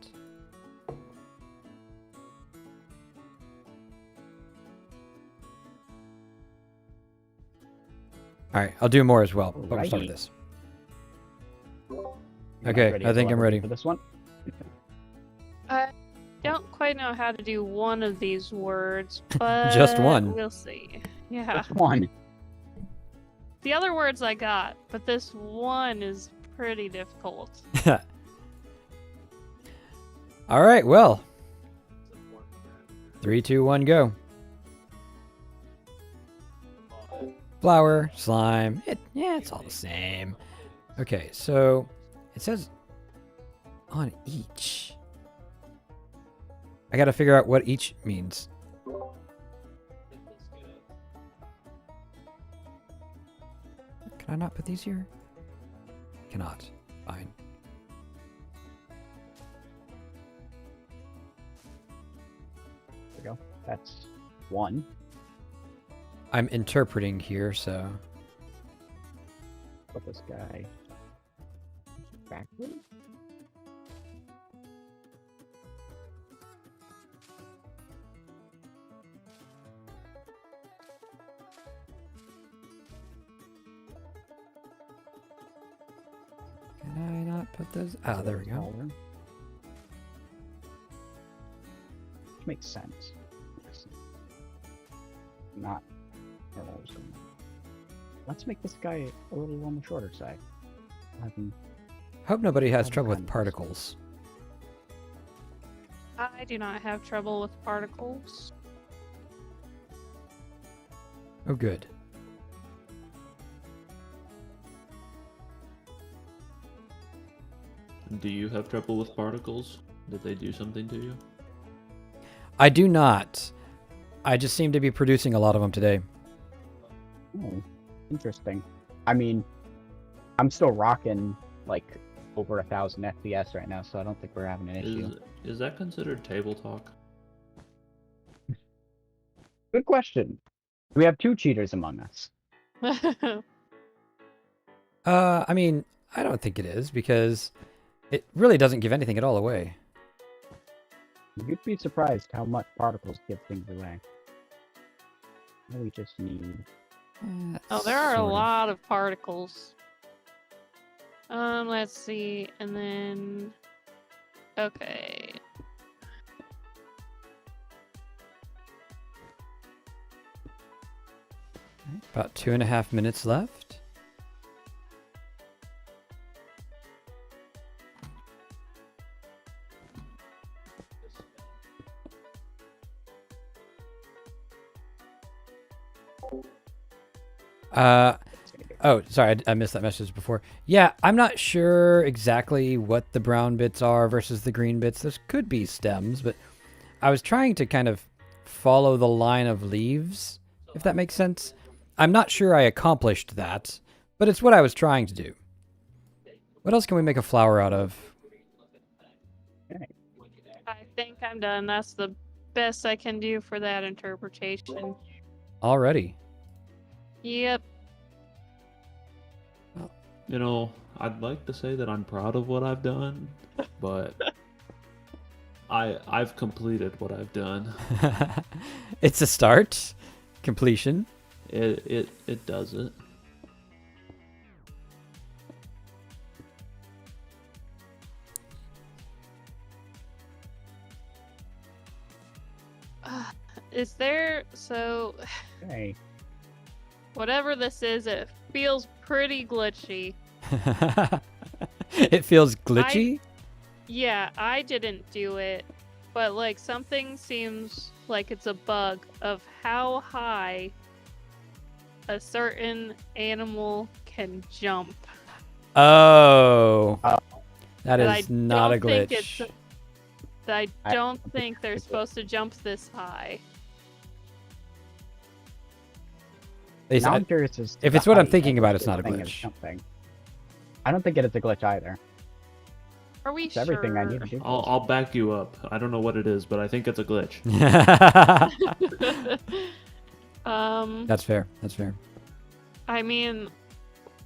Speaker 1: All right, I'll do more as well, but we'll start with
Speaker 5: Alrighty.
Speaker 1: this.
Speaker 5: You're
Speaker 1: Okay,
Speaker 5: ready
Speaker 1: I think
Speaker 5: for
Speaker 1: I'm ready.
Speaker 5: For this one.
Speaker 2: I don't quite know how to do one of these words, but
Speaker 1: Just one.
Speaker 2: We'll see. Yeah.
Speaker 5: Just one.
Speaker 2: The other words I got, but this one is pretty difficult.
Speaker 1: All right, well, 3, 2, 1, go. Flower, slime. It's all the same. Okay, so it says on each. I got to figure out what each means. Can I not put these here? Cannot. Fine.
Speaker 5: There we go. That's 1.
Speaker 1: I'm interpreting here, so.
Speaker 5: Put this guy backward.
Speaker 1: Can I not put those? Ah, there we go.
Speaker 5: Which makes sense. Not. Let's make this guy a little on the shorter side. Have him-
Speaker 1: Hope nobody has
Speaker 5: Have
Speaker 1: trouble with
Speaker 5: hands.
Speaker 1: particles.
Speaker 2: I do not have trouble with particles.
Speaker 1: Oh, good.
Speaker 3: Do you have trouble with particles? Did they do something to you?
Speaker 1: I do not. I just seem to be producing a lot of them today.
Speaker 5: Oh, interesting. I mean, I'm still rocking like over 1,000 FPS right now, so I don't think we're having an issue.
Speaker 3: Is that considered table talk?
Speaker 5: Good question. We have 2 cheaters among us.
Speaker 1: I mean, I don't think it is because it really doesn't give anything at all away.
Speaker 5: You'd be surprised how much particles give things away. Now we just need.
Speaker 2: Oh, there are a
Speaker 1: Sort of.
Speaker 2: lot of particles. Let's see, and then okay.
Speaker 1: About 2.5 minutes left. Oh, sorry, I missed that message before. Yeah, I'm not sure exactly what the brown bits are versus the green bits. There could be stems, but I was trying to kind of follow the line of leaves, if that makes sense. I'm not sure I accomplished that, but it's what I was trying to do. What else can we make a flower out of?
Speaker 2: I think I'm done. That's the best I can do for that interpretation.
Speaker 1: Already.
Speaker 2: Yep.
Speaker 3: You know, I'd like to say that I'm proud of what I've done, but I've completed what I've done.
Speaker 1: It's a start. Completion.
Speaker 3: It does it.
Speaker 2: Is there so
Speaker 5: Okay.
Speaker 2: whatever this is, it feels pretty glitchy.
Speaker 1: It feels glitchy.
Speaker 2: Yeah, I didn't do it, but like something seems like it's a bug of how high a certain animal can jump.
Speaker 1: Oh.
Speaker 5: Oh.
Speaker 1: That
Speaker 2: And I
Speaker 1: is not a
Speaker 2: don't think
Speaker 1: glitch.
Speaker 2: I
Speaker 5: I-
Speaker 2: don't think they're supposed to jump this high.
Speaker 1: They
Speaker 5: Now I'm
Speaker 1: said,
Speaker 5: curious as to
Speaker 1: if
Speaker 5: the
Speaker 1: it's what I'm
Speaker 5: height
Speaker 1: thinking
Speaker 5: of
Speaker 1: about,
Speaker 5: this
Speaker 1: it's not a
Speaker 5: thing is
Speaker 1: glitch.
Speaker 5: jumping. I don't think it is a glitch either.
Speaker 2: Are we
Speaker 5: It's
Speaker 2: sure?
Speaker 5: everything I need to do.
Speaker 3: I'll back you up. I don't know what it is, but I think it's a glitch.
Speaker 1: That's fair. That's fair.
Speaker 2: I mean,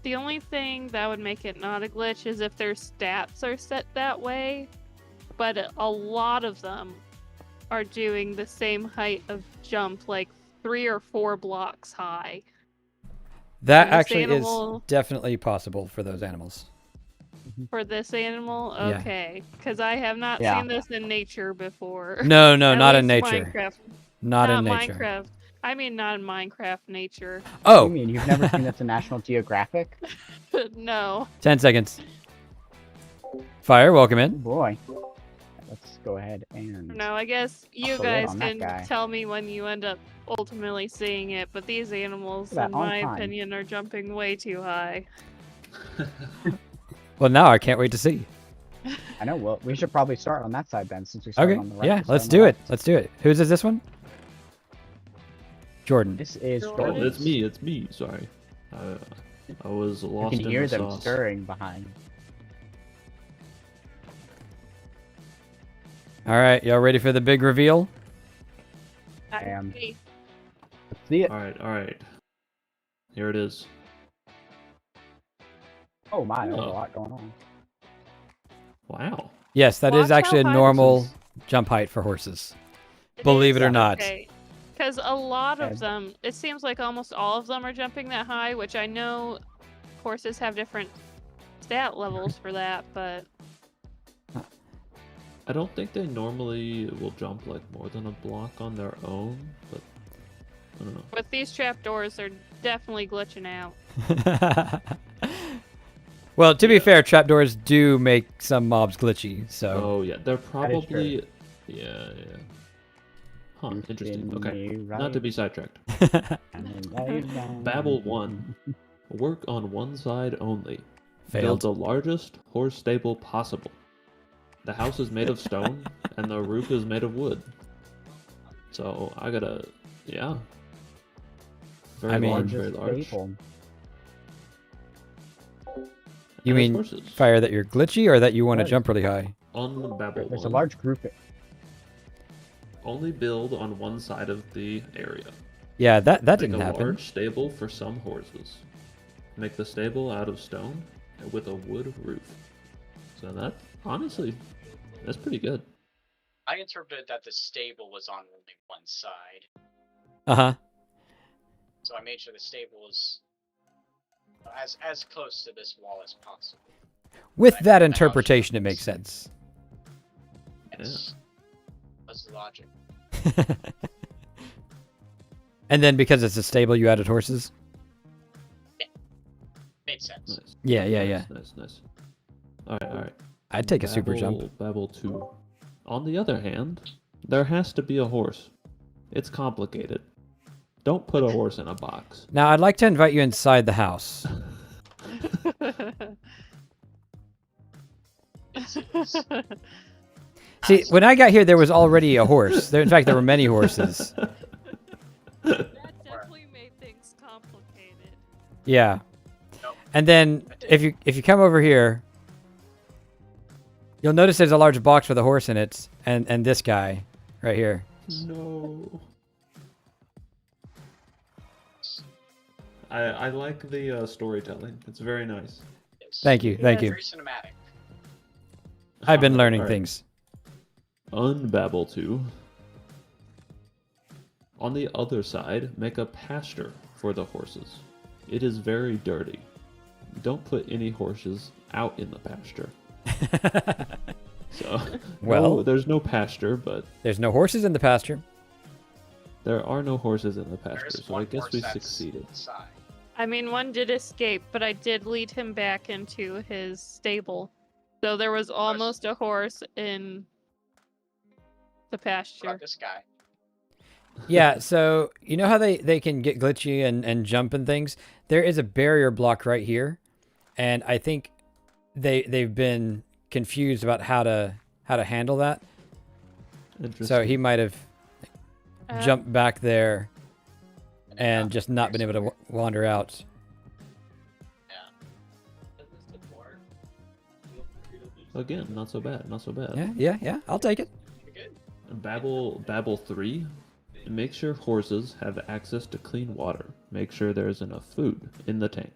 Speaker 2: the only thing that would make it not a glitch is if their stats are set that way, but a lot of them are doing the same height of jump, like 3 or 4 blocks high.
Speaker 1: That
Speaker 2: this
Speaker 1: actually
Speaker 2: animal-
Speaker 1: is definitely possible for those animals.
Speaker 2: For this animal,
Speaker 1: Yeah.
Speaker 2: okay, because I have not
Speaker 5: Yeah.
Speaker 2: seen this in nature before.
Speaker 1: No, no,
Speaker 2: At
Speaker 1: not in
Speaker 2: least
Speaker 1: nature.
Speaker 2: Minecraft.
Speaker 1: Not in nature.
Speaker 2: Minecraft. I mean, not in Minecraft nature.
Speaker 5: What do
Speaker 1: Oh,
Speaker 5: you mean you've never seen this in National Geographic?
Speaker 2: No.
Speaker 1: 10 seconds. Fire, welcome
Speaker 5: Oh
Speaker 1: in.
Speaker 5: boy. Let's go ahead and.
Speaker 2: No, I guess you
Speaker 5: Off the lid
Speaker 2: guys
Speaker 5: on that
Speaker 2: can
Speaker 5: guy.
Speaker 2: tell me when you end up ultimately seeing it, but these animals,
Speaker 5: Look at
Speaker 2: in
Speaker 5: that, on
Speaker 2: my
Speaker 5: time.
Speaker 2: opinion, are jumping way too high.
Speaker 1: Well, now I can't wait to see.
Speaker 5: I know. Well, we should probably start on that side then, since we started
Speaker 1: Okay,
Speaker 5: on the right.
Speaker 1: yeah,
Speaker 5: we started
Speaker 1: let's
Speaker 5: on the
Speaker 1: do it.
Speaker 5: left.
Speaker 1: Let's do it. Whose is this one? Jordan.
Speaker 5: This is
Speaker 2: Oh,
Speaker 3: Oh,
Speaker 5: Jordan's.
Speaker 3: it's me. It's me. Sorry. I was
Speaker 5: You
Speaker 3: lost
Speaker 5: can
Speaker 3: in
Speaker 5: hear
Speaker 3: the
Speaker 5: them
Speaker 3: sauce.
Speaker 5: stirring behind.
Speaker 1: All right, y'all ready for the big reveal?
Speaker 5: I am.
Speaker 2: Hey,
Speaker 5: Let's see it.
Speaker 3: All right. Here it is.
Speaker 5: Oh my, there's a
Speaker 3: Oh.
Speaker 5: lot going on.
Speaker 3: Wow.
Speaker 1: Yes, that is
Speaker 2: Watch
Speaker 1: actually a
Speaker 2: how high
Speaker 1: normal
Speaker 3: this is.
Speaker 1: jump height for horses. Believe it or not.
Speaker 2: Because a lot
Speaker 5: And-
Speaker 2: of them, it seems like almost all of them are jumping that high, which I know horses have different stat levels for that, but
Speaker 3: I don't think they normally will jump like more than a block on their own, but I don't know.
Speaker 2: with these trapdoors, they're definitely glitching out.
Speaker 1: Well, to be
Speaker 3: Yeah.
Speaker 1: fair, trapdoors do make some mobs glitchy, so.
Speaker 3: Oh yeah, they're
Speaker 5: is true.
Speaker 3: probably yeah. Huh,
Speaker 5: You
Speaker 3: interesting.
Speaker 5: spin
Speaker 3: Okay,
Speaker 5: me
Speaker 3: not to
Speaker 5: right
Speaker 3: be sidetracked.
Speaker 5: and then lay down.
Speaker 3: Babel 1. Work on one side only.
Speaker 1: Failed.
Speaker 3: Build the largest horse stable possible. The house is made of stone, and the roof is made of wood. So I gotta, yeah. Very
Speaker 1: I mean-
Speaker 3: large, very
Speaker 5: Largest
Speaker 3: large.
Speaker 5: stable.
Speaker 1: You
Speaker 3: And there's
Speaker 1: mean
Speaker 3: horses.
Speaker 1: Fire, that you're glitchy or that you want to
Speaker 5: Right.
Speaker 1: jump really high?
Speaker 3: On Babel
Speaker 5: There's a
Speaker 3: 1,
Speaker 5: large group.
Speaker 3: only build on one side of the area.
Speaker 1: Yeah, that
Speaker 3: Make
Speaker 1: didn't
Speaker 3: a
Speaker 1: happen.
Speaker 3: large stable for some horses. Make the stable out of stone and with a wood roof. So that, honestly, that's pretty good.
Speaker 6: I interpreted that the stable was on only one side,
Speaker 1: Uh-huh.
Speaker 6: so I made sure the stable was as close to this wall as possible.
Speaker 1: With
Speaker 6: Like,
Speaker 1: that
Speaker 6: the house
Speaker 1: interpretation, it
Speaker 6: was-
Speaker 1: makes sense.
Speaker 6: Yes. That's the logic.
Speaker 1: And then because it's a stable, you added horses?
Speaker 6: Made sense.
Speaker 3: Nice.
Speaker 1: Yeah, yeah, yeah.
Speaker 3: Nice. Alright.
Speaker 1: I'd take a super jump.
Speaker 3: Babel 2. On the other hand, there has to be a horse. It's complicated. Don't put a horse in a box.
Speaker 1: Now, I'd like to invite you inside the house. See, when I got here, there was already a horse. In fact, there were many horses.
Speaker 2: That definitely made things complicated.
Speaker 1: Yeah.
Speaker 6: Nope.
Speaker 1: And then if you come over here, you'll notice there's a large box with a horse in it, and this guy right here.
Speaker 3: No. I like the storytelling. It's very nice.
Speaker 6: Yes.
Speaker 1: Thank you.
Speaker 6: Very cinematic.
Speaker 1: I've been learning
Speaker 3: Alright.
Speaker 1: things.
Speaker 3: Unbabel 2. On the other side, make a pasture for the horses. It is very dirty. Don't put any horses out in the pasture. So,
Speaker 1: Well-
Speaker 3: no, there's no pasture, but
Speaker 1: There's no horses in the pasture.
Speaker 3: there are no horses in the
Speaker 6: There
Speaker 3: pasture,
Speaker 6: is
Speaker 3: so I
Speaker 6: one
Speaker 3: guess
Speaker 6: horse
Speaker 3: we
Speaker 6: that's
Speaker 3: succeeded.
Speaker 6: inside.
Speaker 2: I mean, one did escape, but I did lead him back into his stable. So there was almost a horse in the
Speaker 6: What
Speaker 2: pasture.
Speaker 6: about this guy?
Speaker 1: Yeah, so you know how they can get glitchy and jump and things? There is a barrier block right here, and I think they've been confused about how to handle that.
Speaker 3: Interesting.
Speaker 1: So he might have jumped back there and just not been able to wander out.
Speaker 3: Again, not so bad, not so bad.
Speaker 1: Yeah, I'll take it.
Speaker 6: Pretty good.
Speaker 3: Babel 3. Make sure horses have access to clean water. Make sure there's enough food in the tank.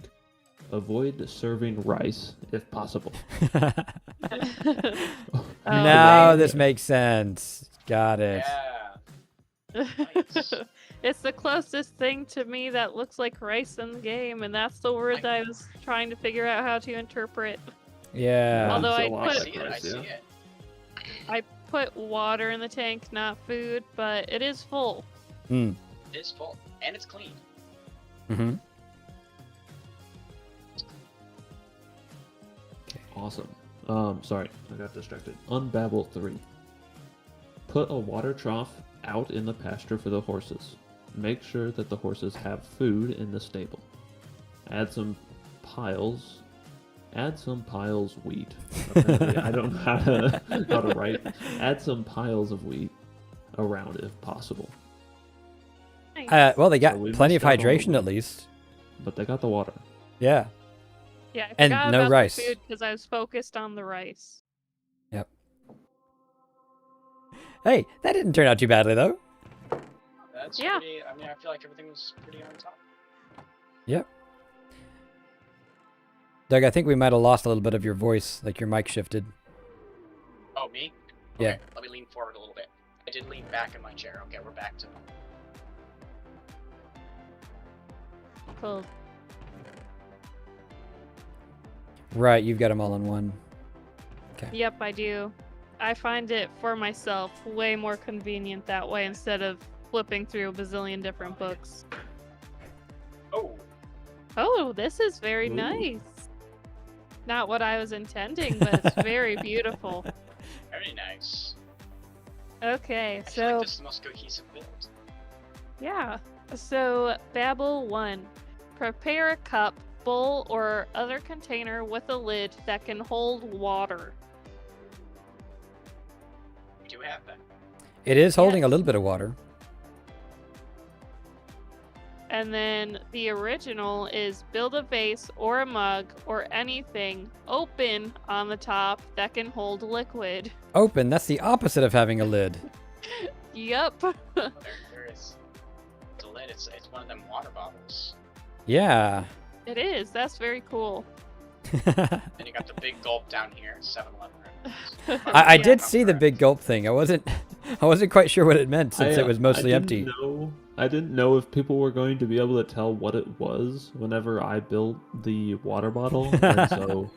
Speaker 3: Avoid serving rice if possible.
Speaker 1: Now
Speaker 2: okay.
Speaker 1: this makes sense. Got it.
Speaker 6: Yeah. Nice.
Speaker 2: It's the closest thing to me that looks like rice in the game, and that's the word that I was trying to figure out how to interpret.
Speaker 1: Yeah.
Speaker 2: Although
Speaker 3: It's a
Speaker 2: I
Speaker 3: lot
Speaker 6: I
Speaker 2: put-
Speaker 3: like
Speaker 6: see it. I
Speaker 3: rice,
Speaker 6: see
Speaker 3: yeah.
Speaker 6: it.
Speaker 2: I put water in the tank, not food, but it is full.
Speaker 1: Mm.
Speaker 6: It is full and it's clean.
Speaker 1: Mm-hmm.
Speaker 3: Awesome. Sorry, I got distracted. On Babel 3. Put a water trough out in the pasture for the horses. Make sure that the horses have food in the stable. Add some piles wheat. Apparently, I don't know how to write. Add some piles of wheat around if possible.
Speaker 2: Nice.
Speaker 1: Well, they got
Speaker 3: So we
Speaker 1: plenty of
Speaker 3: missed out on the
Speaker 1: hydration
Speaker 3: wheat.
Speaker 1: at least.
Speaker 3: But they got the water.
Speaker 1: Yeah.
Speaker 2: Yeah, I
Speaker 1: and
Speaker 2: forgot
Speaker 1: no
Speaker 2: about
Speaker 1: rice.
Speaker 2: the food because I was focused on the rice.
Speaker 1: Yep. Hey, that didn't turn out too badly though.
Speaker 6: That's
Speaker 2: Yeah.
Speaker 6: pretty. I mean, I feel like everything was pretty on top.
Speaker 1: Yep. Doug, I think we might have lost a little bit of your voice, like your mic shifted.
Speaker 6: Oh, me?
Speaker 1: Yeah.
Speaker 6: Okay, let me lean forward a little bit. I did lean back in my chair. Okay, we're back to normal.
Speaker 2: Cool.
Speaker 1: Right, you've got them all in one.
Speaker 2: Yep, I do. I find it for myself way more convenient that way instead of flipping through a bazillion different books.
Speaker 6: Oh,
Speaker 2: Oh, this is very
Speaker 3: Ooh.
Speaker 2: nice. Not what I was intending, but it's very beautiful.
Speaker 6: very nice.
Speaker 2: Okay,
Speaker 6: I feel
Speaker 2: so
Speaker 6: like this is the most cohesive build.
Speaker 2: yeah. So Babel 1. Prepare a cup, bowl, or other container with a lid that can hold water.
Speaker 6: We do have that.
Speaker 1: It is holding a
Speaker 2: Yes.
Speaker 1: little bit of water.
Speaker 2: And then the original is build a vase or a mug or anything open on the top that can hold liquid.
Speaker 1: Open, that's the opposite of having a lid.
Speaker 2: Yup.
Speaker 6: Oh, there is. The lid. It's one of them water bottles.
Speaker 1: Yeah.
Speaker 2: It is. That's very cool.
Speaker 6: Then you got the big gulp down here. 7-Eleven.
Speaker 1: I
Speaker 2: Yeah.
Speaker 1: did see the big gulp thing. I wasn't quite sure what it meant since it was mostly empty.
Speaker 3: I didn't know if people were going to be able to tell what it was whenever I built the water bottle, and so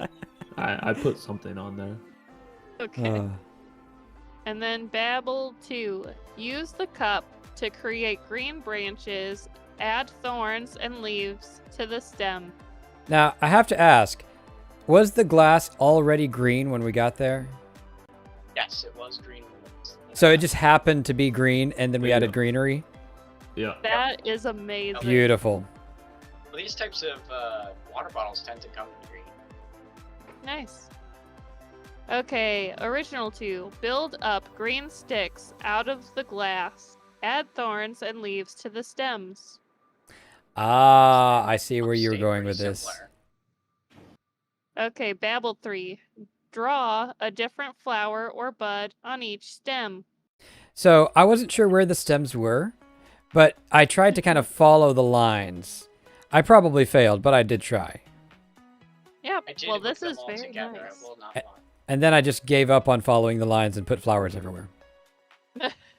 Speaker 3: I put something on there.
Speaker 2: Okay. And then Babel 2. Use the cup to create green branches, add thorns and leaves to the stem.
Speaker 1: Now, I have to ask, was the glass already green when we got there?
Speaker 6: Yes, it was green.
Speaker 1: So it just happened to be green and then we
Speaker 3: Yeah.
Speaker 1: added greenery?
Speaker 3: Yeah.
Speaker 2: That is amazing.
Speaker 1: Beautiful.
Speaker 6: Well, these types of water bottles tend to come in green.
Speaker 2: Nice. Okay, original 2. Build up green sticks out of the glass. Add thorns and leaves to the stems.
Speaker 1: Ah, I see where you were
Speaker 6: Stay
Speaker 1: going
Speaker 6: pretty
Speaker 1: with this.
Speaker 6: similar.
Speaker 2: Okay, Babel 3. Draw a different flower or bud on each stem.
Speaker 1: So I wasn't sure where the stems were, but I tried to kind of follow the lines. I probably failed, but I did try.
Speaker 2: Yep.
Speaker 6: I did
Speaker 2: Well,
Speaker 6: hook
Speaker 2: this
Speaker 6: them
Speaker 2: is
Speaker 6: all
Speaker 2: very
Speaker 6: together,
Speaker 2: nice.
Speaker 6: I will not
Speaker 1: Eh.
Speaker 6: lie.
Speaker 1: And then I just gave up on following the lines and put flowers everywhere.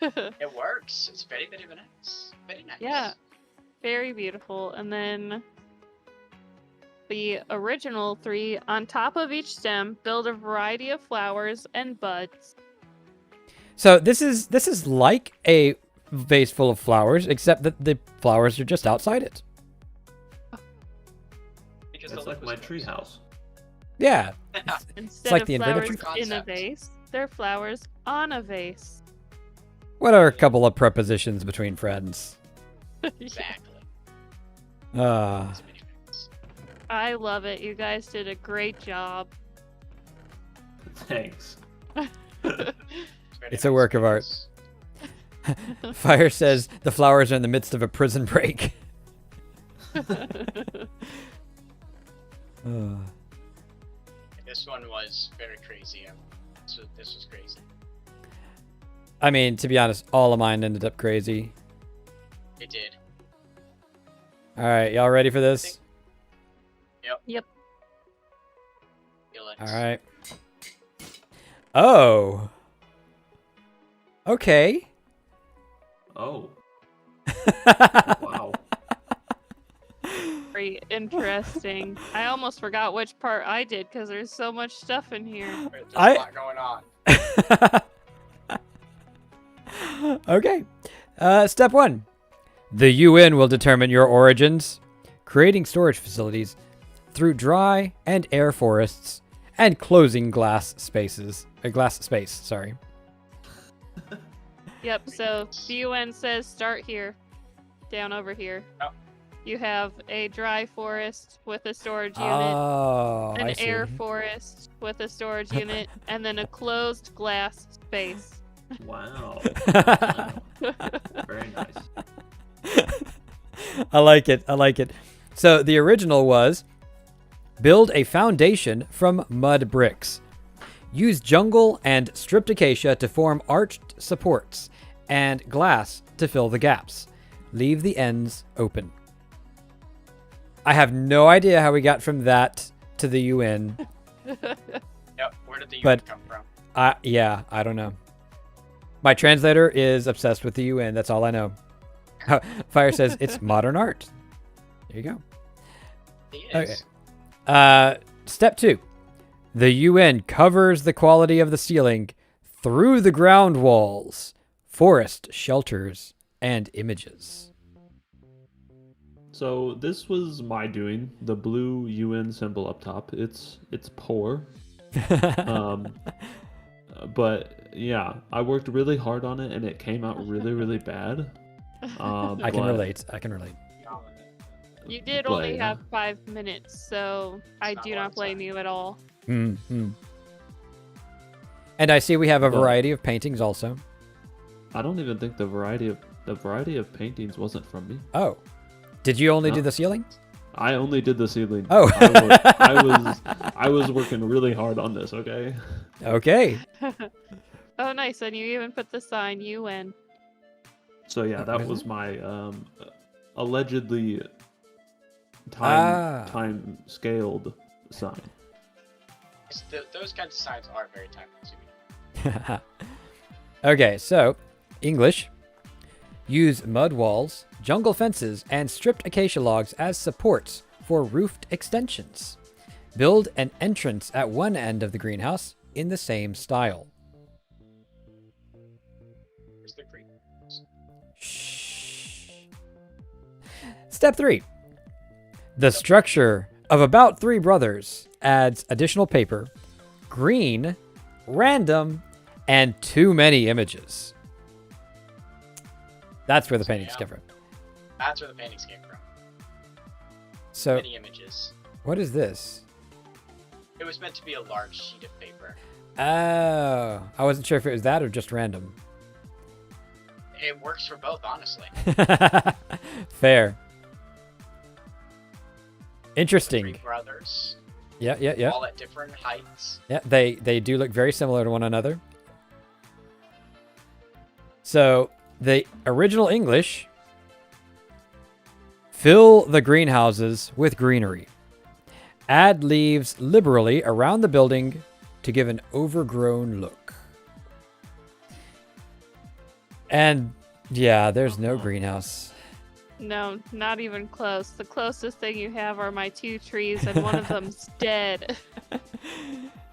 Speaker 6: It works. It's very, very nice. Very nice.
Speaker 2: Yeah. Very beautiful. And then the original 3. On top of each stem, build a variety of flowers and buds.
Speaker 1: So this is like a vase full of flowers, except that the flowers are just outside it.
Speaker 6: Because
Speaker 3: It's
Speaker 6: the
Speaker 3: like
Speaker 6: lid
Speaker 3: my
Speaker 6: was
Speaker 3: tree
Speaker 6: closed.
Speaker 3: house.
Speaker 1: Yeah.
Speaker 2: Instead
Speaker 1: like
Speaker 2: of
Speaker 1: the inverted
Speaker 2: flowers
Speaker 6: tree
Speaker 2: in a
Speaker 6: concept.
Speaker 2: vase, they're flowers on a vase.
Speaker 1: What are a couple of prepositions between friends?
Speaker 6: Exactly.
Speaker 1: Ah.
Speaker 6: It's many things.
Speaker 2: I love it. You guys did a great job.
Speaker 3: Thanks.
Speaker 6: Very
Speaker 1: It's a
Speaker 6: nice
Speaker 1: work of art.
Speaker 6: builds.
Speaker 1: Fire says the flowers are in the midst of a prison break. Ah.
Speaker 6: This one was very crazy. So this was crazy.
Speaker 1: I mean, to be honest, all of mine ended up crazy.
Speaker 6: It did.
Speaker 1: All right, y'all ready for this?
Speaker 6: Feel it.
Speaker 1: All right. Oh. Okay.
Speaker 3: Oh, wow.
Speaker 2: Very interesting. I almost forgot which part I did because there's so much stuff in here.
Speaker 6: There's
Speaker 1: I-
Speaker 6: a lot going on.
Speaker 1: Okay. Step 1. The UN will determine your origins, creating storage facilities through dry and air forests, and closing glass spaces. A glass space, sorry.
Speaker 2: Yep, so the UN says start here, down over here.
Speaker 6: Oh.
Speaker 2: You have a dry forest with a storage unit,
Speaker 1: Oh, I
Speaker 2: an
Speaker 1: see.
Speaker 2: air forest with a storage unit, and then a closed glass space.
Speaker 3: Wow. Wow. Very nice.
Speaker 1: I like it. I like it. So the original was build a foundation from mud bricks. Use jungle and stripped acacia to form arched supports and glass to fill the gaps. Leave the ends open. I have no idea how we got from that to the UN.
Speaker 6: Yep. Where did the UN
Speaker 1: But-
Speaker 6: come from?
Speaker 1: Yeah, I don't know. My translator is obsessed with the UN. That's all I know. Fire says it's modern art. There you go.
Speaker 6: He
Speaker 1: Okay.
Speaker 6: is.
Speaker 1: Step 2. The UN covers the quality of the ceiling through the ground walls, forest shelters, and images.
Speaker 3: So this was my doing. The blue UN symbol up top. It's poor. But yeah, I worked really hard on it, and it came out really, really bad.
Speaker 1: I can relate. I can relate.
Speaker 2: You did
Speaker 3: But,
Speaker 2: only
Speaker 3: yeah.
Speaker 2: have 5 minutes, so I
Speaker 6: not
Speaker 2: do
Speaker 6: a lot
Speaker 2: not
Speaker 6: of
Speaker 2: blame
Speaker 6: time.
Speaker 2: you at all.
Speaker 1: Mm-hmm. And I see we have a
Speaker 3: Well-
Speaker 1: variety of paintings also.
Speaker 3: I don't even think the variety of paintings wasn't from me.
Speaker 1: Oh. Did you only do
Speaker 3: No.
Speaker 1: the ceiling?
Speaker 3: I only did the ceiling.
Speaker 1: Oh.
Speaker 3: I was working really hard on this. Okay.
Speaker 1: Okay.
Speaker 2: Oh, nice. And you even put the sign UN.
Speaker 3: So yeah, that
Speaker 1: Was
Speaker 3: was
Speaker 1: it?
Speaker 3: my allegedly
Speaker 1: Ah.
Speaker 3: time scaled sign.
Speaker 6: Those kinds of signs are very time consuming.
Speaker 1: Okay, so English. Use mud walls, jungle fences, and stripped acacia logs as supports for roofed extensions. Build an entrance at one end of the greenhouse in the same style.
Speaker 6: Where's the green?
Speaker 1: Shh. Step 3. The structure of About Three Brothers adds additional paper, green, random, and too many images. That's where the paintings
Speaker 6: Yeah.
Speaker 1: come from.
Speaker 6: That's where the paintings came from.
Speaker 1: So,
Speaker 6: Many images.
Speaker 1: what is this?
Speaker 6: It was meant to be a large sheet of paper.
Speaker 1: Oh, I wasn't sure if it was that or just random.
Speaker 6: It works for both, honestly.
Speaker 1: Fair.
Speaker 6: Three
Speaker 1: Interesting.
Speaker 6: brothers,
Speaker 1: Yeah.
Speaker 6: all at different heights.
Speaker 1: Yeah, they do look very similar to one another. So, the original English, fill the greenhouses with greenery. Add leaves liberally around the building to give an overgrown look. And yeah, there's no greenhouse.
Speaker 2: No, not even close. The closest thing you have are my 2 trees, and one of them's dead.
Speaker 6: You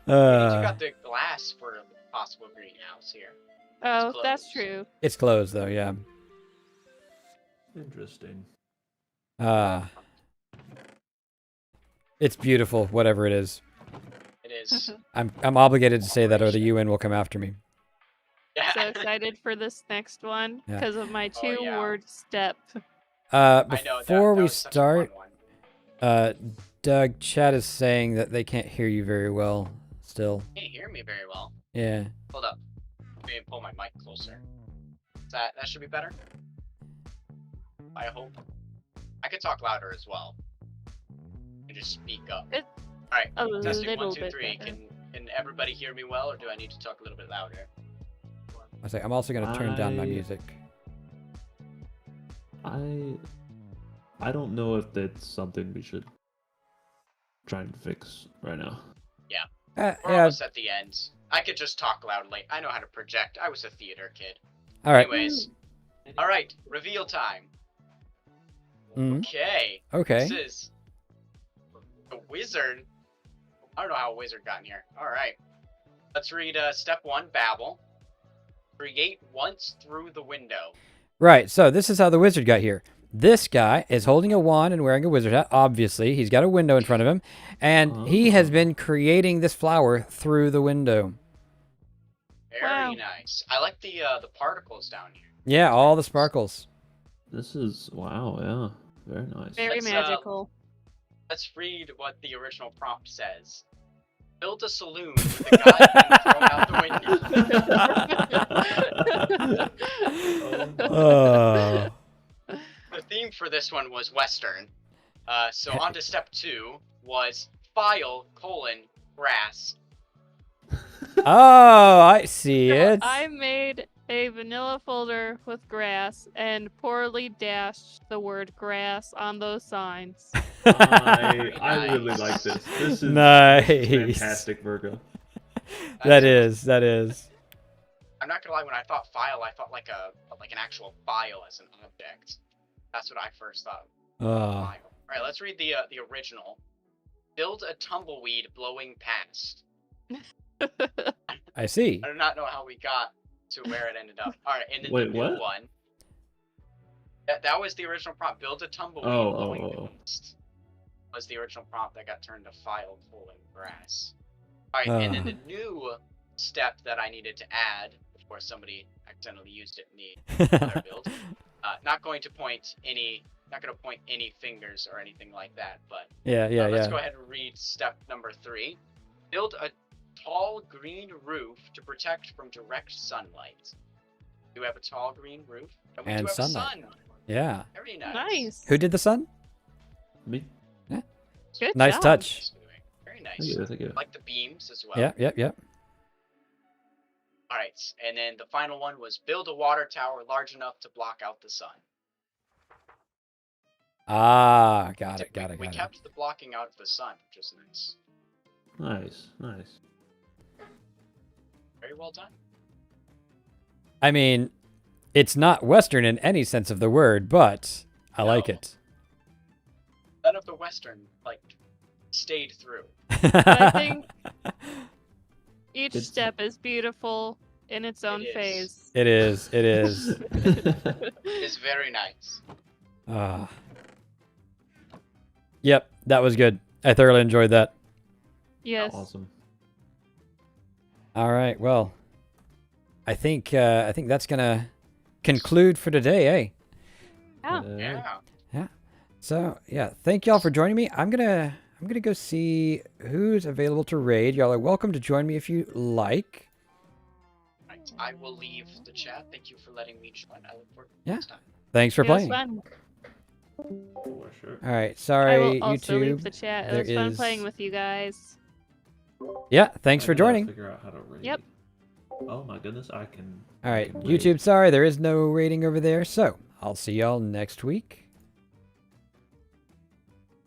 Speaker 6: got the glass for a possible greenhouse here.
Speaker 2: Oh,
Speaker 6: close.
Speaker 2: that's true.
Speaker 1: It's closed though, yeah.
Speaker 3: Interesting.
Speaker 1: It's beautiful, whatever it is.
Speaker 6: It is.
Speaker 1: I'm obligated to say that or the UN will come after me.
Speaker 6: Yeah.
Speaker 2: So excited for this next one
Speaker 1: Yeah.
Speaker 2: because of my
Speaker 6: Oh, yeah.
Speaker 2: 2-word step.
Speaker 6: I know,
Speaker 1: Before
Speaker 6: that
Speaker 1: we
Speaker 6: was such a
Speaker 1: start,
Speaker 6: fun one.
Speaker 1: Doug, chat is saying that they can't hear you very well still.
Speaker 6: You can't hear me very well.
Speaker 1: Yeah.
Speaker 6: Hold up. Let me pull my mic closer. That should be better. I hope. I could talk louder as well. You just speak up.
Speaker 2: It-
Speaker 6: Alright,
Speaker 2: A
Speaker 6: testing
Speaker 2: little
Speaker 6: 1, 2,
Speaker 2: bit
Speaker 6: 3.
Speaker 2: better.
Speaker 6: Can everybody hear me well, or do I need to talk a little bit louder?
Speaker 1: I say I'm also going to turn down my
Speaker 3: I-
Speaker 1: music.
Speaker 3: I don't know if that's something we should try and fix right now.
Speaker 6: We're
Speaker 1: Yeah.
Speaker 6: almost at the end. I could just talk loudly. I know how to project. I was a theater kid.
Speaker 1: All right.
Speaker 6: Anyways. Alright, reveal time.
Speaker 1: Mhm.
Speaker 6: Okay.
Speaker 1: Okay.
Speaker 6: This is a wizard. I don't know how a wizard got in here. Alright. Let's read step 1, Babel. Create once through the window.
Speaker 1: Right. So this is how the wizard got here. this guy is holding a wand and wearing a wizard hat. Obviously, he's got a window in front of him, and he has been creating this flower through the window.
Speaker 6: Very
Speaker 2: Wow.
Speaker 6: nice. I like the particles down here.
Speaker 1: Yeah, all the sparkles.
Speaker 3: This is wow. Yeah, very nice.
Speaker 2: Very
Speaker 6: Let's,
Speaker 2: magical.
Speaker 6: Let's read what the original prompt says. Build a saloon with a guy being thrown out the window.
Speaker 1: Oh.
Speaker 6: The theme for this one was Western. So on to step 2 was file, grass.
Speaker 1: Oh, I see it.
Speaker 2: I made a vanilla folder with grass and poorly dashed the word grass on those signs.
Speaker 3: I really like this. This is
Speaker 1: Nice.
Speaker 3: fantastic, Virgo.
Speaker 1: That is.
Speaker 6: I'm not gonna lie, when I thought file, I thought like an actual file as an object. That's what I first thought.
Speaker 1: Oh.
Speaker 6: File. Alright, let's read the original. Build a tumbleweed blowing past.
Speaker 1: I see.
Speaker 6: I do not know how we got to where it ended up. Alright, and then
Speaker 3: Wait,
Speaker 6: the new
Speaker 3: what?
Speaker 6: one. That was the original prompt. Build a tumbleweed blowing past. Was the original prompt that got turned to file grass. Alright, and then the new step that I needed to add, of course somebody accidentally used it in the other build. Not going to point any fingers or anything like that, but
Speaker 1: Yeah.
Speaker 6: let's go ahead and read step number 3. Build a tall green roof to protect from direct sunlight. Do we have a tall green roof? And we
Speaker 1: And
Speaker 6: do have
Speaker 1: sunlight.
Speaker 6: a sun.
Speaker 1: Yeah.
Speaker 6: Very nice.
Speaker 2: Nice.
Speaker 1: Who did the sun?
Speaker 3: Me.
Speaker 2: Good
Speaker 1: Nice
Speaker 2: job.
Speaker 1: touch.
Speaker 6: Very nice.
Speaker 3: Thank you.
Speaker 6: Like the beams as well.
Speaker 1: Yep.
Speaker 6: Alright, and then the final one was build a water tower large enough to block out the sun.
Speaker 1: Ah, got it.
Speaker 6: We kept the blocking out of the sun, which is nice.
Speaker 3: Nice.
Speaker 6: Very well done.
Speaker 1: I mean, it's not Western in any sense of the word, but I like
Speaker 6: No.
Speaker 1: it.
Speaker 6: None of the Western, stayed through.
Speaker 2: I think each
Speaker 3: Good.
Speaker 2: step is beautiful in its own
Speaker 6: is.
Speaker 2: phase.
Speaker 1: It is.
Speaker 6: It's very nice.
Speaker 1: Ah. Yep, that was good. I thoroughly enjoyed that.
Speaker 2: Yes.
Speaker 3: Awesome.
Speaker 1: All right, well, I think that's gonna conclude for today, eh?
Speaker 2: Yeah.
Speaker 6: Yeah.
Speaker 1: So yeah, thank y'all for joining me. I'm gonna go see who's available to raid. Y'all are welcome to join me if you like.
Speaker 6: Right. I will leave the chat. Thank you for letting me join. I look forward to
Speaker 1: Yeah.
Speaker 6: next time.
Speaker 1: Thanks for
Speaker 2: It was
Speaker 1: playing.
Speaker 2: fun.
Speaker 3: For sure.
Speaker 1: All right,
Speaker 2: I
Speaker 1: sorry
Speaker 2: will also leave
Speaker 1: YouTube.
Speaker 2: the chat. It
Speaker 1: there
Speaker 2: was fun
Speaker 1: is-
Speaker 2: playing with you guys.
Speaker 1: Yeah, thanks for
Speaker 3: I gotta
Speaker 1: joining.
Speaker 3: Figure out how to raid.
Speaker 2: Yep.
Speaker 3: Oh my goodness, I can.
Speaker 1: All right,
Speaker 3: raid.
Speaker 1: YouTube. Sorry, there is no rating over there. So I'll see y'all next week.